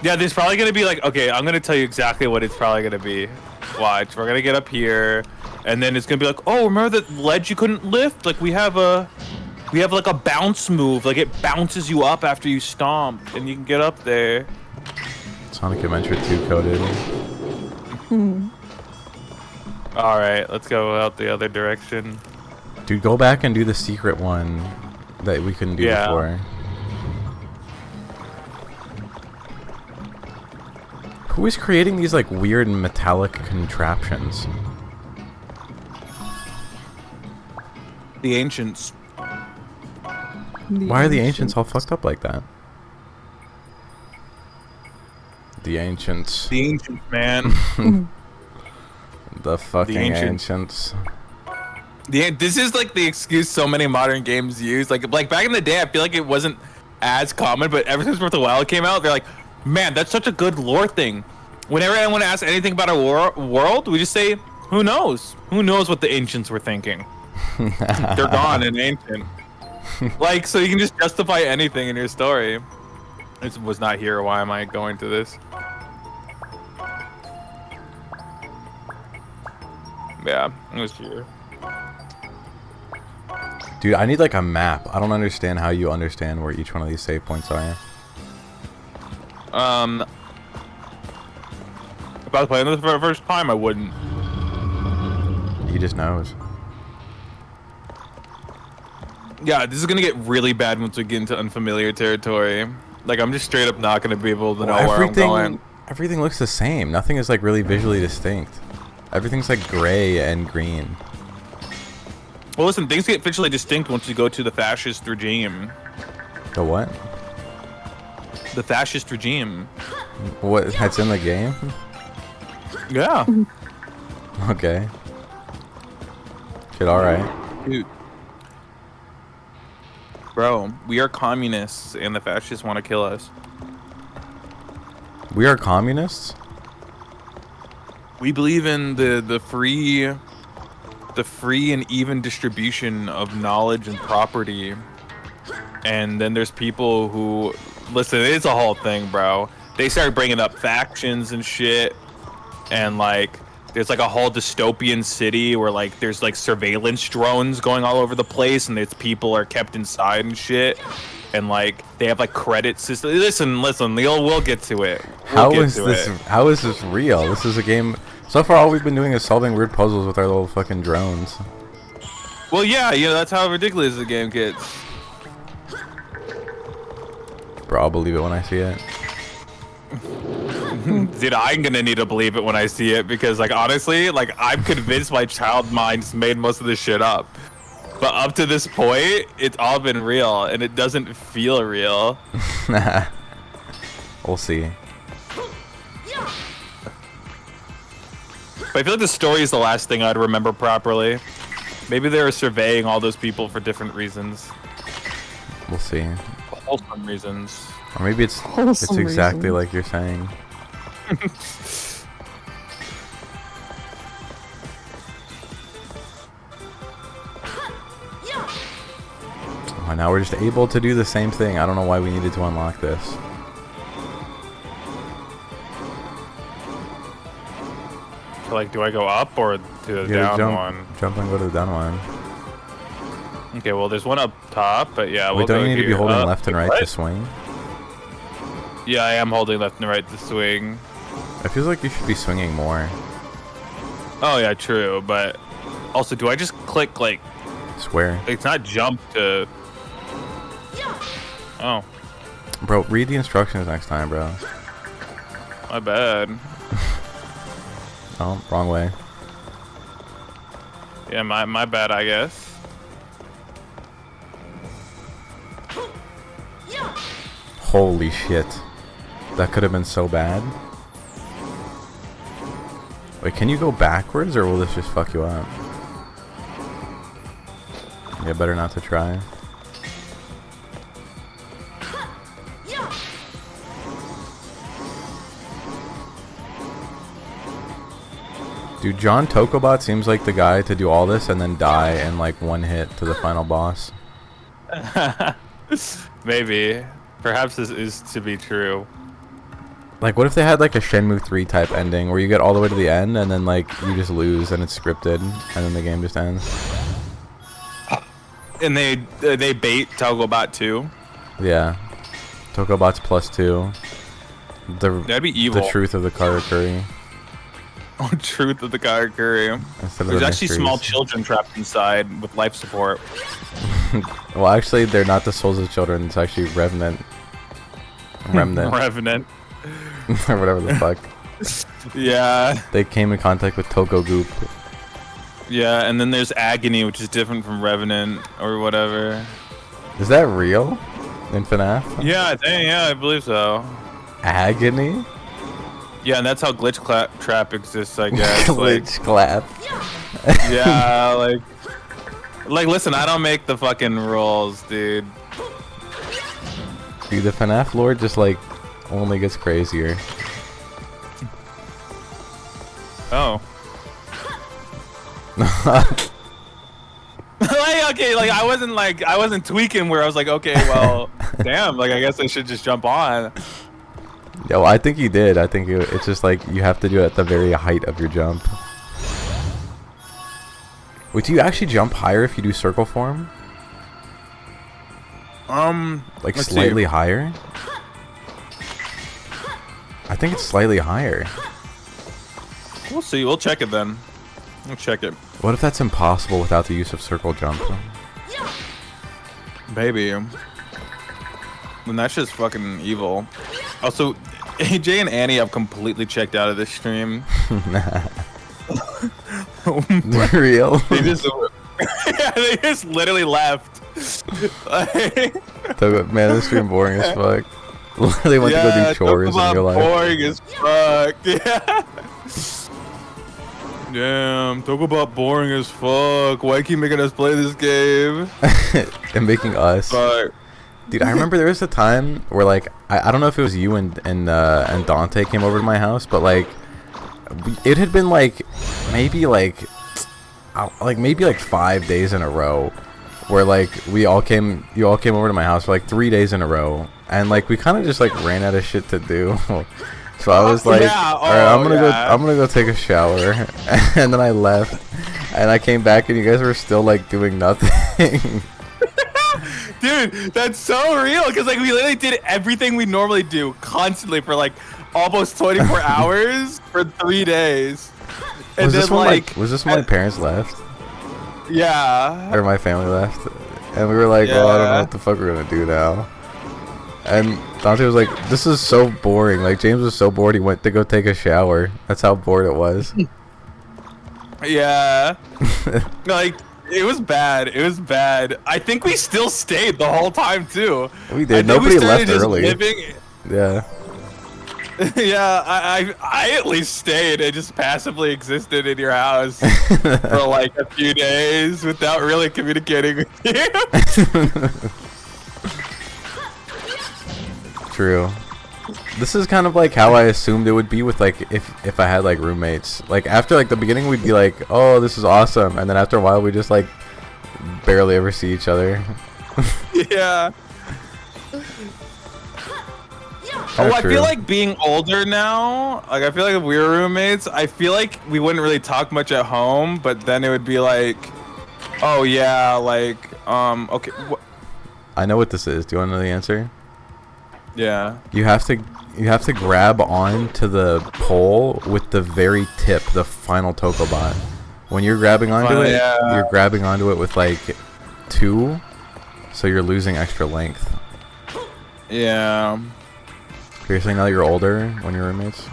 Yeah, there's probably gonna be like, okay, I'm gonna tell you exactly what it's probably gonna be. Watch, we're gonna get up here, and then it's gonna be like, oh, remember that ledge you couldn't lift? Like we have like a bounce move, like it bounces you up after you stomp, and you can get up there. Sonic Adventure 2 coded. All right, let's go out the other direction. Dude, go back and do the secret one that we couldn't do Yeah. before. Who is creating these like weird metallic contraptions? The ancients. Why are the ancients all fucked up like that? The ancients. The ancients, man. The fucking ancients. ancients. This is like the excuse so many modern games use. Like back in the day, I feel like it wasn't as common, but ever since Breath of the Wild came out, they're like, man, that's such a good lore thing. Whenever anyone asks anything about a world, we just say, who knows? Who knows what the ancients were thinking? They're gone and ancient. Like, so you can just justify anything in your story. This was not here. Why am I going to this? Yeah, it was here. Dude, I need like a map. I don't understand how you understand where each one of these save points are. If I was playing this for the first time, I wouldn't. He just knows. Yeah, this is gonna get really bad once we get into unfamiliar territory. Like, I'm just straight up not gonna be able to know where I'm going. Everything looks the same. Nothing is like really visually distinct. Everything's like gray and green. Well, listen, things get visually distinct once you go to the fascist regime. The what? The fascist regime. What? That's in the game? Yeah. Okay. Shit, alright. Dude. Bro, we are communists and the fascists want to kill us. We are communists? We believe in the free and even distribution of knowledge and property. And then there's people who, listen, it's a whole thing, bro. They started bringing up factions and shit. And like, there's like a whole dystopian city where like there's like surveillance drones going all over the place, and its people are kept inside and shit. And like they have like credit system. Listen, we'll get to it. How is this real? This is a game. So far, all we've been doing is solving weird puzzles with our little fucking drones. Well, yeah, you know, that's how ridiculous the game gets. Bro, I'll believe it when I see it. Dude, I'm gonna need to believe it when I see it because, like, honestly, like, I'm convinced my child mind's made most of this shit up. But up to this point, it's all been real, and it doesn't feel real. We'll see. But I feel like the story is the last thing I'd remember properly. Maybe they were surveying all those people for different reasons. We'll see. Wholesome reasons. Or maybe it's exactly like you're saying. Oh, now we're just able to do the same thing. I don't know why we needed to unlock this. So, like, do I go up or to the down one? Jump and go to the down one. Okay, well, there's one up top, but yeah, Wait, don't you need to be holding left and right what? to swing? Yeah, I am holding left and right to swing. It feels like you should be swinging more. Oh, yeah, true, but also, do I just click, like, Square. it's not jump to... Oh, Bro, read the instructions next time, bro. my bad. Oh, wrong way. Yeah, my bad, I guess. Holy shit. That could have been so bad. Wait, can you go backwards or will this just fuck you up? Yeah, better not to try. Dude, John Tokobot seems like the guy to do all this and then die in like one hit to the final boss. Maybe. Perhaps this is to be true. Like, what if they had like a Shenmue 3 type ending where you get all the way to the end and then like you just lose and it's scripted and then the game just ends? And they bait Togobot too. Yeah. Tokobots +2. That'd be evil. The truth of the Karakuri. Oh, truth of the Karakuri. There's actually small children trapped inside with life support. Well, actually, they're not the souls of children. It's actually Remnant. Revenant. Or whatever the fuck. Yeah. They came in contact with Tokogoop. Yeah, and then there's Agony, which is different from Revenant or whatever. Is that real? In FNAF? Yeah, I believe so. Agony? Yeah, and that's how Glitch Trap exists, I guess. Glitch Clap. Yeah, like, listen, I don't make the fucking rules, dude. Dude, the FNAF lore just, like, only gets crazier. Oh. I wasn't tweaking where I was like, okay, well, damn, like, I guess I should just jump on. Yo, I think you did. I think it's just like you have to do it at the very height of your jump. Wait, do you actually jump higher if you do circle form? Like slightly higher? I think it's slightly higher. We'll see. We'll check it then. We'll check it. What if that's impossible without the use of circle jump? Maybe. Then that's just fucking evil. Also, AJ and Annie have completely checked out of this stream. Real? They just, yeah, they just literally left. Man, this stream boring as fuck. Literally went to go do chores in real life. Boring as fuck. Yeah. Damn, Tokobot boring as fuck. Why keep making us play this game? And making us. Fuck. Dude, I remember there was a time where, like, I don't know if it was you and Dante came over to my house, but, like, it had been, like, maybe 5 days in a row where, like, you all came over to my house for, like, 3 days in a row, and, like, we kind of just, like, ran out of shit to do. So I was like, alright, I'm gonna go take a shower, and then I left, and I came back, and you guys were still, like, doing nothing. Dude, that's so real, because, like, we literally did everything we normally do constantly for, like, almost 24 hours for 3 days. And was then, this when my parents left? Yeah. Or my family left? And we were like, well, I don't know what the fuck we're gonna do now. And Dante was like, "This is so boring." Like James was so bored, he went to go take a shower. That's how bored it was. Yeah. Like, it was bad. It was bad. I think we still stayed the whole time too. We did. I think we Nobody started left just early. Yeah. Yeah, I at least stayed and just passively existed in your house for like a few days without really communicating with you. True. This is kind of like how I assumed it would be with like if I had like roommates. Like after like the beginning we'd be like, "Oh, this is awesome." And then after a while we just like barely ever see each other. Yeah. Oh, I feel like being older now, like I feel like if we were roommates, I feel like we wouldn't really talk much at home, but then it would be like, oh yeah, like, okay. I know what this is. Do you want to know the answer? Yeah. You have to grab on to the pole with the very tip, the final Tokobot. When you're grabbing onto it, you're grabbing onto it with like 2, so you're losing extra length. Yeah. You're saying now that you're older when you're roommates?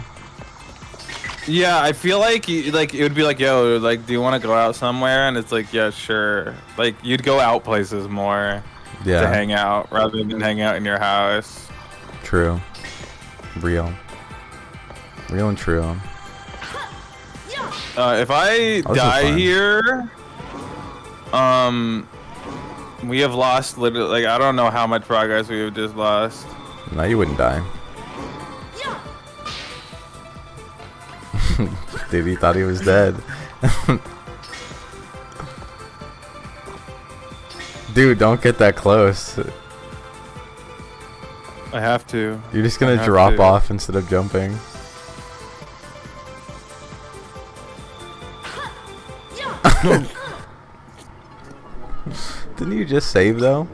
Yeah, I feel like it would be like, yo, like, do you want to go out somewhere? And it's like, yeah, sure. Like, you'd go out places more to hang out rather than hang out in your house. True. Real and true. If I die here, we have lost literally, like, I don't know how much progress we have just lost. No, you wouldn't die. Dude, he thought he was dead. Dude, don't get that close. I have to. You're just gonna drop off instead of jumping. Didn't you just save though?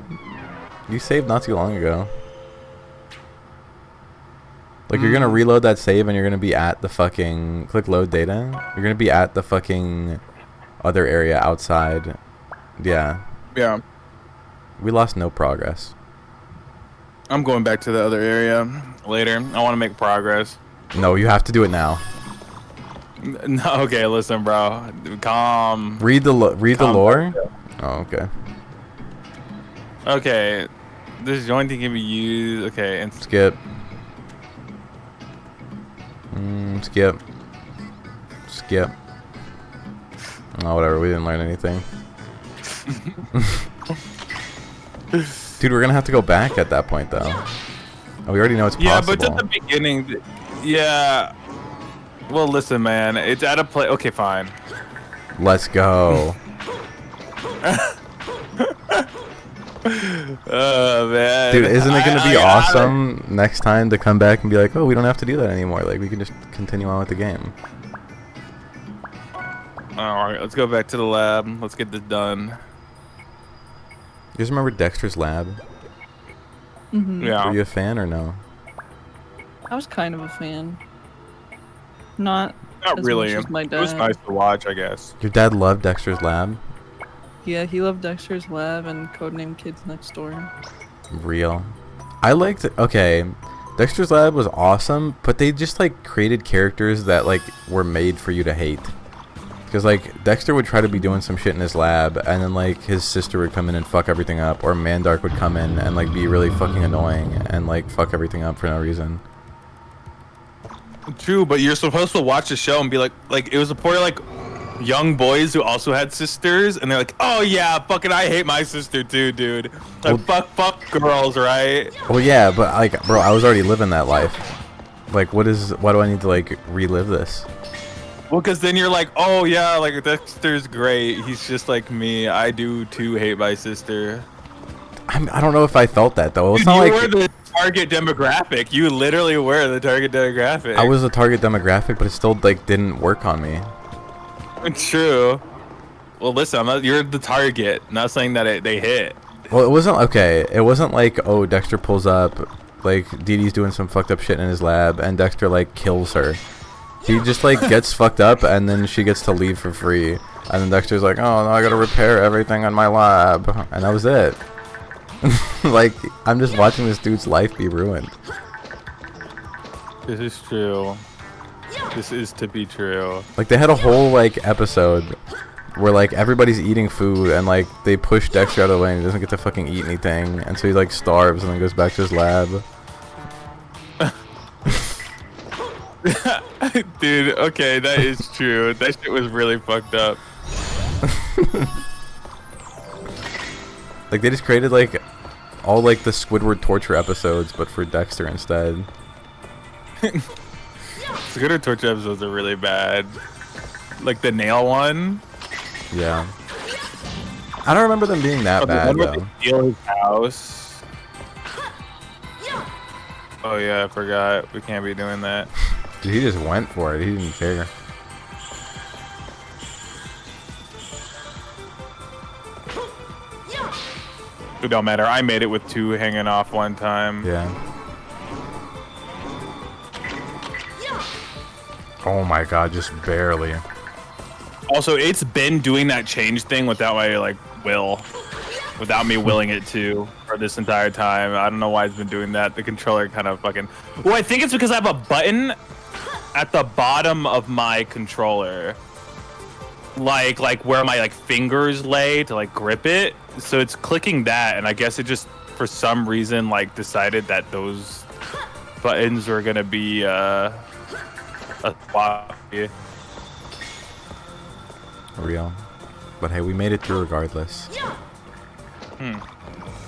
You saved not too long ago. Like you're gonna reload that save and you're gonna be at the fucking click load data. You're gonna be at the fucking other area outside. Yeah. Yeah. We lost no progress. I'm going back to the other area later. I want to make progress. No, you have to do it now. No, okay, listen, bro. Calm. Read the lore. Oh, okay. Okay. This jointing can be used. Okay, and Skip. Skip. Skip. Oh, whatever. We didn't learn anything. Dude, we're gonna have to go back at that point, though. Oh, we already know it's possible. Yeah, but at the beginning, yeah. Well, listen, man. It's at a place. Okay, fine. Let's go. Oh man, dude, isn't it gonna be awesome next time to come back and be like, oh, we don't have to do that anymore, like we can just continue on with the game. Alright, let's go back to the lab. Let's get this done. You guys remember Dexter's Lab? Mm-hmm. Yeah. Were you a fan or no? I was kind of a fan. Not really. much as my dad. It was nice to watch, I guess. Your dad loved Dexter's Lab? Yeah, he loved Dexter's Lab and Codename Kids Next Door. Real. I liked it. Okay, Dexter's Lab was awesome, but they just like created characters that like were made for you to hate. Because like Dexter would try to be doing some shit in his lab, and then like his sister would come in and fuck everything up, or Mandark would come in and like be really fucking annoying and like fuck everything up for no reason. True, but you're supposed to watch the show and be like it was a poor like young boys who also had sisters, and they're like, oh yeah, fucking I hate my sister too, dude. Like fuck girls, right? Well, yeah, but like, bro, I was already living that life. Like, why do I need to like relive this? Well, because then you're like, oh yeah, like Dexter's great. He's just like me. I do too hate my sister. I don't know if I felt that though. It's Dude, not you like were the target demographic. You literally were the target demographic. I was a target demographic, but it still like didn't work on me. True. Well, listen, you're the target. Not saying that they hit. Well, it wasn't okay. It wasn't like, oh, Dexter pulls up, like Dee Dee's doing some fucked up shit in his lab, and Dexter like kills her. He just like gets fucked up, and then she gets to leave for free, and then Dexter's like, oh no, I gotta repair everything in my lab, and that was it. Like, I'm just watching this dude's life be ruined. This is true. This is to be true. Like, they had a whole, like, episode where, like, everybody's eating food and, like, they push Dexter out of the way and he doesn't get to fucking eat anything. And so he, like, starves and then goes back to his lab. Dude, okay, that is true. That shit was really fucked up. Like, they just created, like, all, like, the Squidward torture episodes, but for Dexter instead. Squidward torture episodes are really bad. Like the nail one. Yeah. I don't remember them being that bad, The one where though. they steal his house. Oh yeah, I forgot. We can't be doing that. Dude, he just went for it. He didn't care. It don't matter. I made it with 2 hanging off one time. Yeah. Oh my god, just barely. Also, it's been doing that change thing without my without me willing it to for this entire time. I don't know why it's been doing that. The controller kind of fucking. Well, I think it's because I have a button at the bottom of my controller, like where my fingers lay to grip it. So it's clicking that, and I guess it just for some reason decided that those buttons were gonna be a swap. Real. But hey, we made it through regardless. Hmm.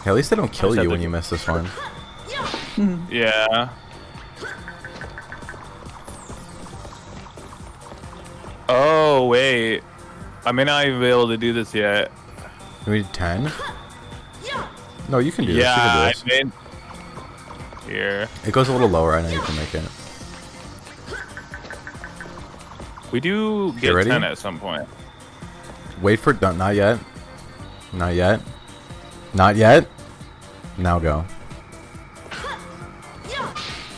Hey, at least they don't kill you when you miss this one. Yeah. Oh wait, I may not even be able to do this yet. We need 10? No, you can do Yeah, this. You can do I made here. this. It goes a little lower. I know you can make it. We do Get get ready? 10 at some point. Wait for no, not yet. Not yet. Not yet. Now go.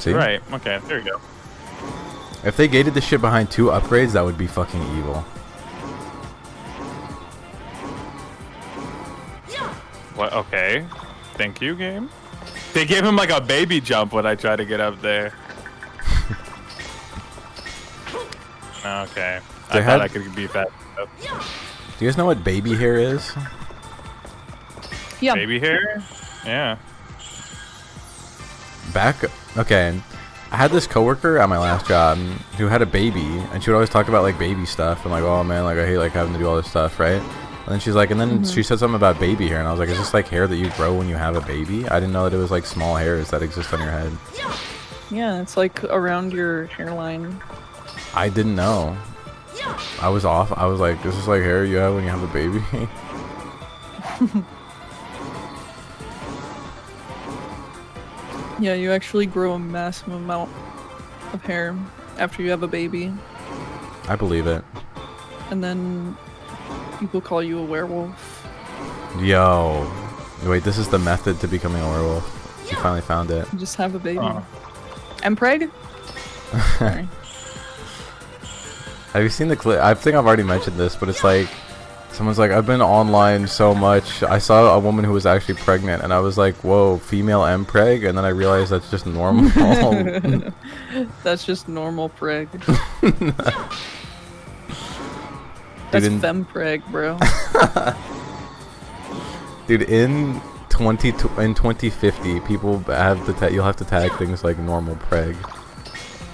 See? Right. Okay. There we go. If they gated this shit behind 2 upgrades, that would be fucking evil. What? Okay. Thank you, game. They gave him a baby jump when I tried to get up there. Okay. They I had- thought I could be fast enough. Do you guys know what baby hair is? Yeah. Baby hair? Yeah. Okay, I had this coworker at my last job who had a baby, and she would always talk about baby stuff. I'm like, oh man, I hate having to do all this stuff, right? And then she's like, and then she said something about baby hair, and I was like, is this hair that you grow when you have a baby? I didn't know that it was small hairs that exist on your head. Yeah, it's around your hairline. I didn't know. I was off. I was like, this is hair you have when you have a baby. Yeah, you actually grow a massive amount of hair after you have a baby, I believe it. and then people call you a werewolf. Yo. Wait, this is the method to becoming a werewolf. You finally found it. You just have a baby. Oh. And preg? Sorry. Have you seen the clip? I think I've already mentioned this, but it's someone's like, I've been online so much. I saw a woman who was actually pregnant, and I was like, whoa, female and preg? And then I realized that's just normal. That's just normal preg. That's in- fempreg, bro. Dude, in 2050, people have you'll have to tag things like normal preg.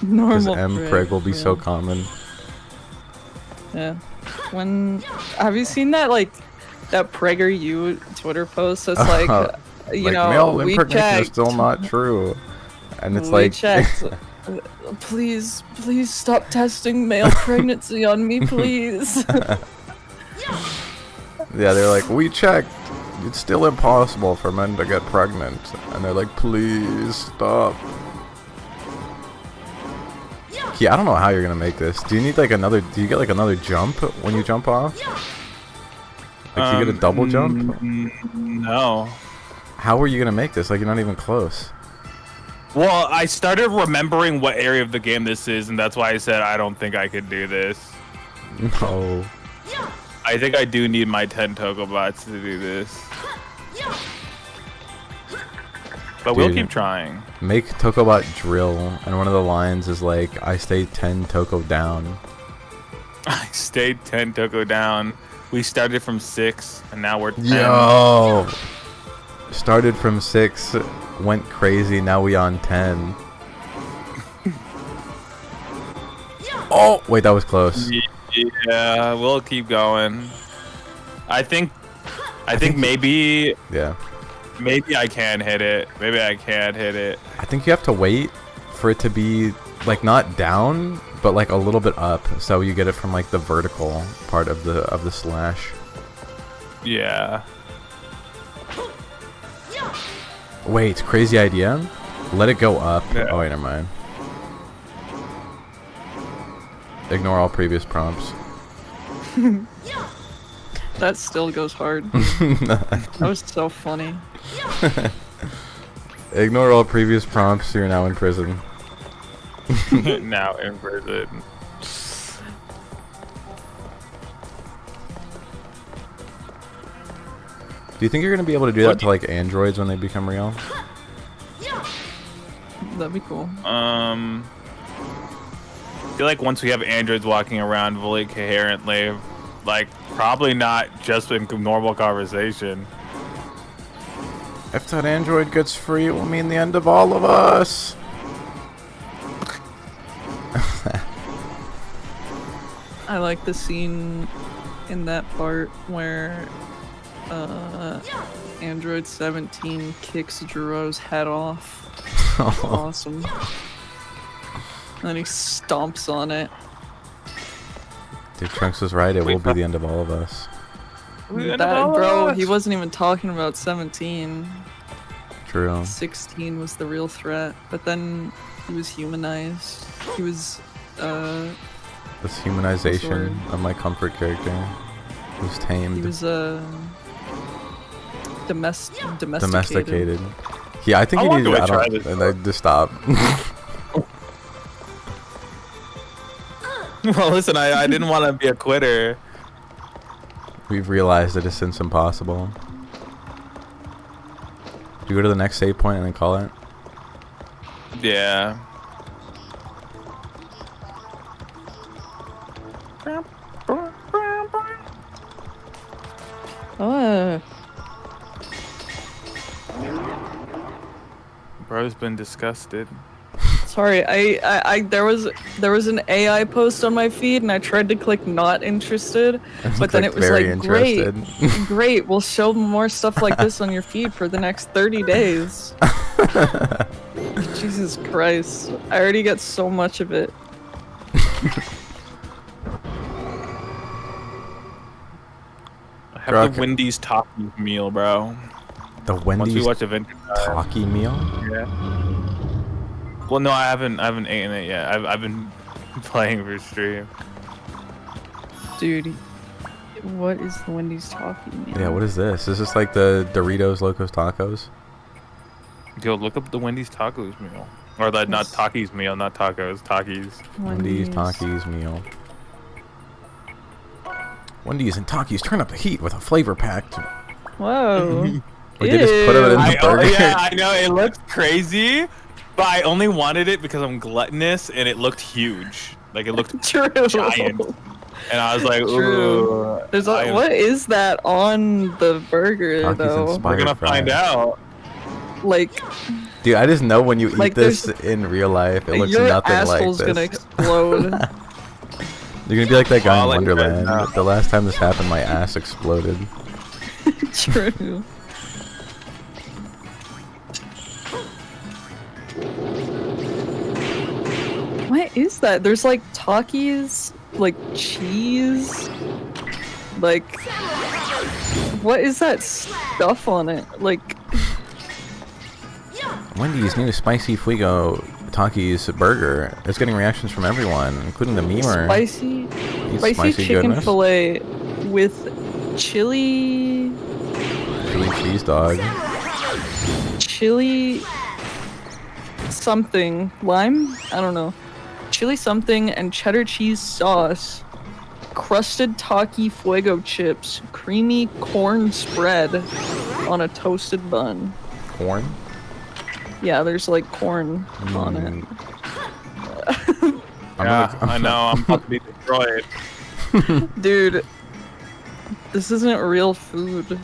Because Normal M preg will be so yeah. common. Yeah. Have you seen that that PragerU Twitter post that's you know, male we impregnation is checked. still not true. And it's We checked. Please stop testing male pregnancy on me, please. yeah, they're like, we checked. It's still impossible for men to get pregnant. And they're like, please stop. Yeah, I don't know how you're gonna make this. Do you need do you get another jump when you jump off? Do you get a double jump? No. How are you gonna make this? You're not even close. Well, I started remembering what area of the game this is, and that's why I said I don't think I could do this. No. I think I do need my 10 Tokobots to do this. But we'll Dude. keep trying. Make Tokobot drill, and one of the lines is like, "I stay 10 Toko down." I stayed 10 Toko down. We started from 6, and now we're 10. Yo! Started from 6, went crazy, now we on 10. Oh! Wait, that was close. Yeah, we'll keep going. I think maybe Yeah. I can hit it. Maybe I can't hit it. I think you have to wait for it to be, like, not down, but, like, a little bit up, so you get it from, like, the vertical part of the slash. Yeah. Wait, crazy idea? Let it go up. Yeah. Oh, wait, never mind. Ignore all previous prompts. That still goes hard. That was so funny. Ignore all previous prompts, you're now in prison. Now in prison. Do you think you're going to be able to do that to, like, androids when they become real? That'd be cool. I feel like once we have androids walking around fully coherently, like, probably not just in normal conversation. If that android gets free, it will mean the end of all of us. I like the scene in that part where Android 17 kicks Jiro's head off. Awesome. And then he stomps on it. Dude, Trunks was right. It will be the end of all of us. Bro, he wasn't even talking about 17. True. 16 was the real threat, but then he was humanized. He was, This humanization Sword. of my comfort character was tamed. he was, domesticated. Domesticated. Yeah, I think I he want needed. to I try don't. this, And I just stop. Well, listen, I didn't want to be a quitter. We've realized that it's since impossible. Do you go to the next save point and then call it? Yeah. Bro's been disgusted. Sorry, I there was an AI post on my feed and I tried to click not interested, but then it was very like great, interested. great, we'll show more stuff like this on your feed for the next 30 days. Jesus Christ, I already get so much of it. I have Brock. the Wendy's taco meal, bro. The Once we Wendy's watch Adventure Time. Taki meal? Yeah. Well, no, I haven't eaten it yet. I've been playing for stream. Dude, what is the Wendy's talking? Yeah, what is this? Is this like the Doritos Locos Tacos? Yo, look up the Wendy's tacos meal. Or the not Takis meal, not tacos, Takis. Wendy's Takis meal. Wendy's and Takis turn up the heat with a flavor packed. Whoa. Wait, they just put it in the burger? Yeah, I know, it looked crazy, but I only wanted it because I'm gluttonous and it looked huge. Like, it looked True. giant. And I was like, True. ooh. There's what is that on the burger Takis though? inspired We're gonna fries. find out. Like, Dude, I just know when you eat Like, this in real life, it looks your nothing like asshole's this. gonna explode. You're gonna be like that guy I'll in let you guys Wonderland. know. The last time this happened, my ass exploded. True. What is that? There's like Takis, like cheese, like what is that stuff on it? Like Wendy's new spicy Fuego Takis burger is getting reactions from everyone, including the memer. spicy Spicy chicken goodness. fillet with chili Cheese dog. chili something lime, I don't know, chili something and cheddar cheese sauce, crusted Taki Fuego chips, creamy corn spread on a toasted bun. Corn? Yeah, there's like corn on it. I know. I'm about to be destroyed. Dude, this isn't real food.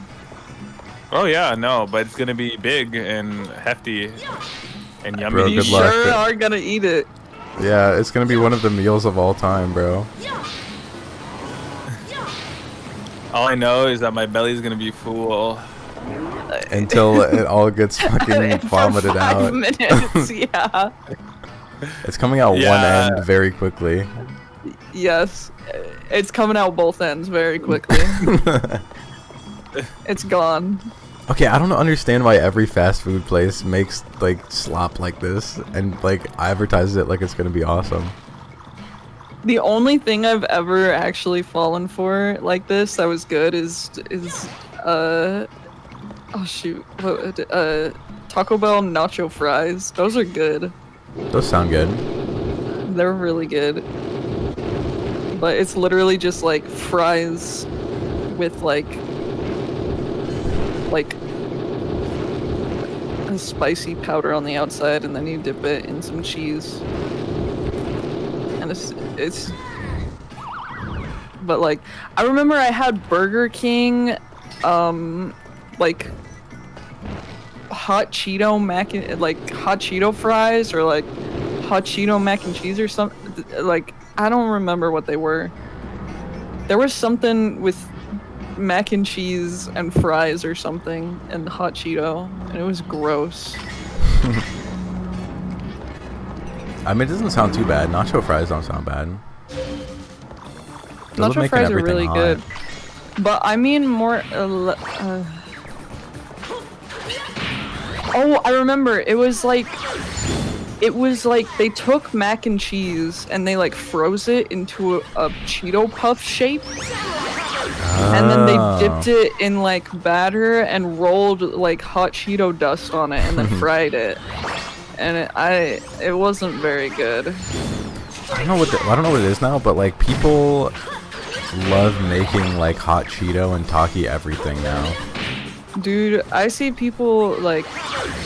Oh yeah, no, but it's gonna be big and hefty and yummy. Bro, You good luck. sure are gonna eat it. Yeah, it's gonna be one of the meals of all time, bro. All I know is that my belly's gonna be full. Until it all gets fucking For vomited 5 out. minutes, yeah. It's coming out one Yeah. end very quickly. Yes. It's coming out both ends very quickly. It's gone. Okay, I don't understand why every fast food place makes like slop like this and like advertises it like it's gonna be awesome. The only thing I've ever actually fallen for like this that was good is oh shoot, Taco Bell nacho fries. Those are good. Those sound good. They're really good. But it's literally just like fries with like a spicy powder on the outside, and then you dip it in some cheese. And it's but like I remember I had Burger King like hot Cheeto hot Cheeto fries or like hot Cheeto mac and cheese or something. Like I don't remember what they were. There was something with mac and cheese and fries or something and hot Cheeto, and it was gross. I mean, it doesn't sound too bad. Nacho fries don't sound bad. Those Nacho making fries are everything really hot. good. But I mean more oh, I remember. It was like they took mac and cheese and they like froze it into a Cheeto puff shape. And then they dipped it in like batter and rolled like hot Cheeto dust on it and then fried it. And it wasn't very good. I don't know what it is now, but like people love making like hot Cheeto and Taki everything now. Dude, I see people like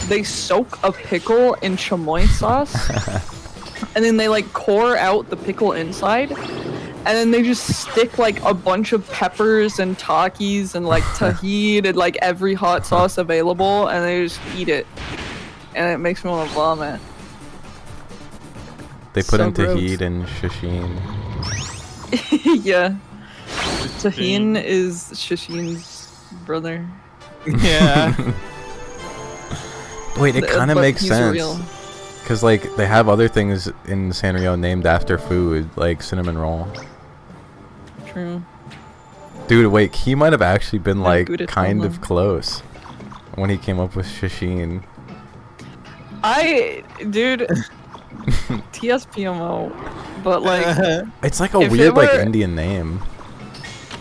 they soak a pickle in chamoy sauce and then they like core out the pickle inside and then they just stick like a bunch of peppers and Takis and like tahini and like every hot sauce available and they just eat it. And it makes me want to vomit. They put So in gross. tahini and shishin. Yeah. Tahini is Shishin's brother. Yeah. Wait, it kind of But makes he's sense. real. Because, like, they have other things in Sanrio named after food, like cinnamon roll. True. Dude, wait, he might have actually been, like, Gouda kind of Toma. close when he came up with Shishin. Dude, TSPMO, but like, It's like a If it weird, like, were- Indian name.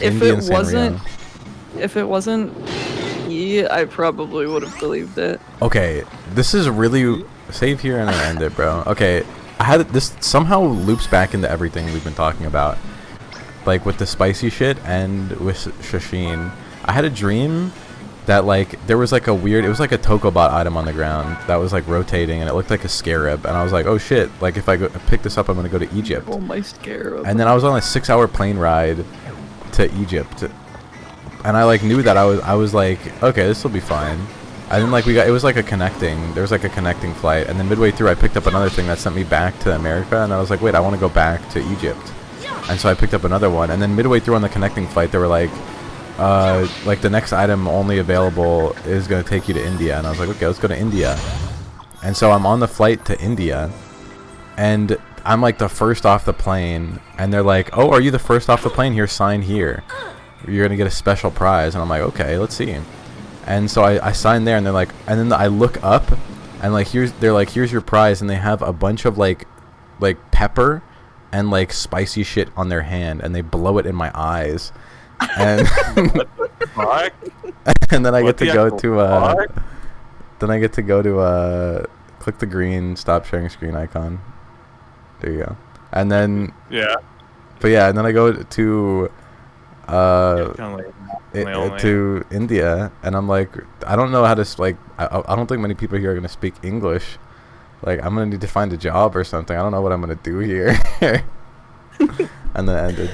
if Indian it wasn't, Sanrio. if it wasn't he, I probably would have believed it. Okay, this is really... Save here and then end it, bro. Okay, this somehow loops back into everything we've been talking about. Like, with the spicy shit and with Shishin. I had a dream that, like, there was, like, it was like a Tokobot item on the ground that was, like, rotating, and it looked like a scarab. And I was like, oh, shit, like, if I pick this up, I'm gonna go to Egypt. Oh my scarab. And then I was on a 6-hour plane ride to Egypt. And I, like, knew that I was like, okay, this will be fine. And then, like, it was like there was like a connecting flight. And then midway through, I picked up another thing that sent me back to America. And I was like, wait, I want to go back to Egypt. And so I picked up another one. And then midway through on the connecting flight, they were like the next item only available is going to take you to India. And I was like, okay, let's go to India. And so I'm on the flight to India. And I'm like the first off the plane. And they're like, oh, are you the first off the plane? Here, sign here. You're going to get a special prize. And I'm like, okay, let's see. And so I signed there, and they're like, and then I look up, and like they're like, here's your prize, and they have a bunch of like pepper and like spicy shit on their hand, and they blow it in my eyes, and Fuck. and then I What get to the go actual to fuck? then I get to go to click the green stop sharing screen icon. There you go, and then Yeah. but yeah, and then I go to Kinda like to India, and I'm like, I don't know how to I don't think many people here are gonna speak English. Like, I'm gonna need to find a job or something. I don't know what I'm gonna do here. And then it ended.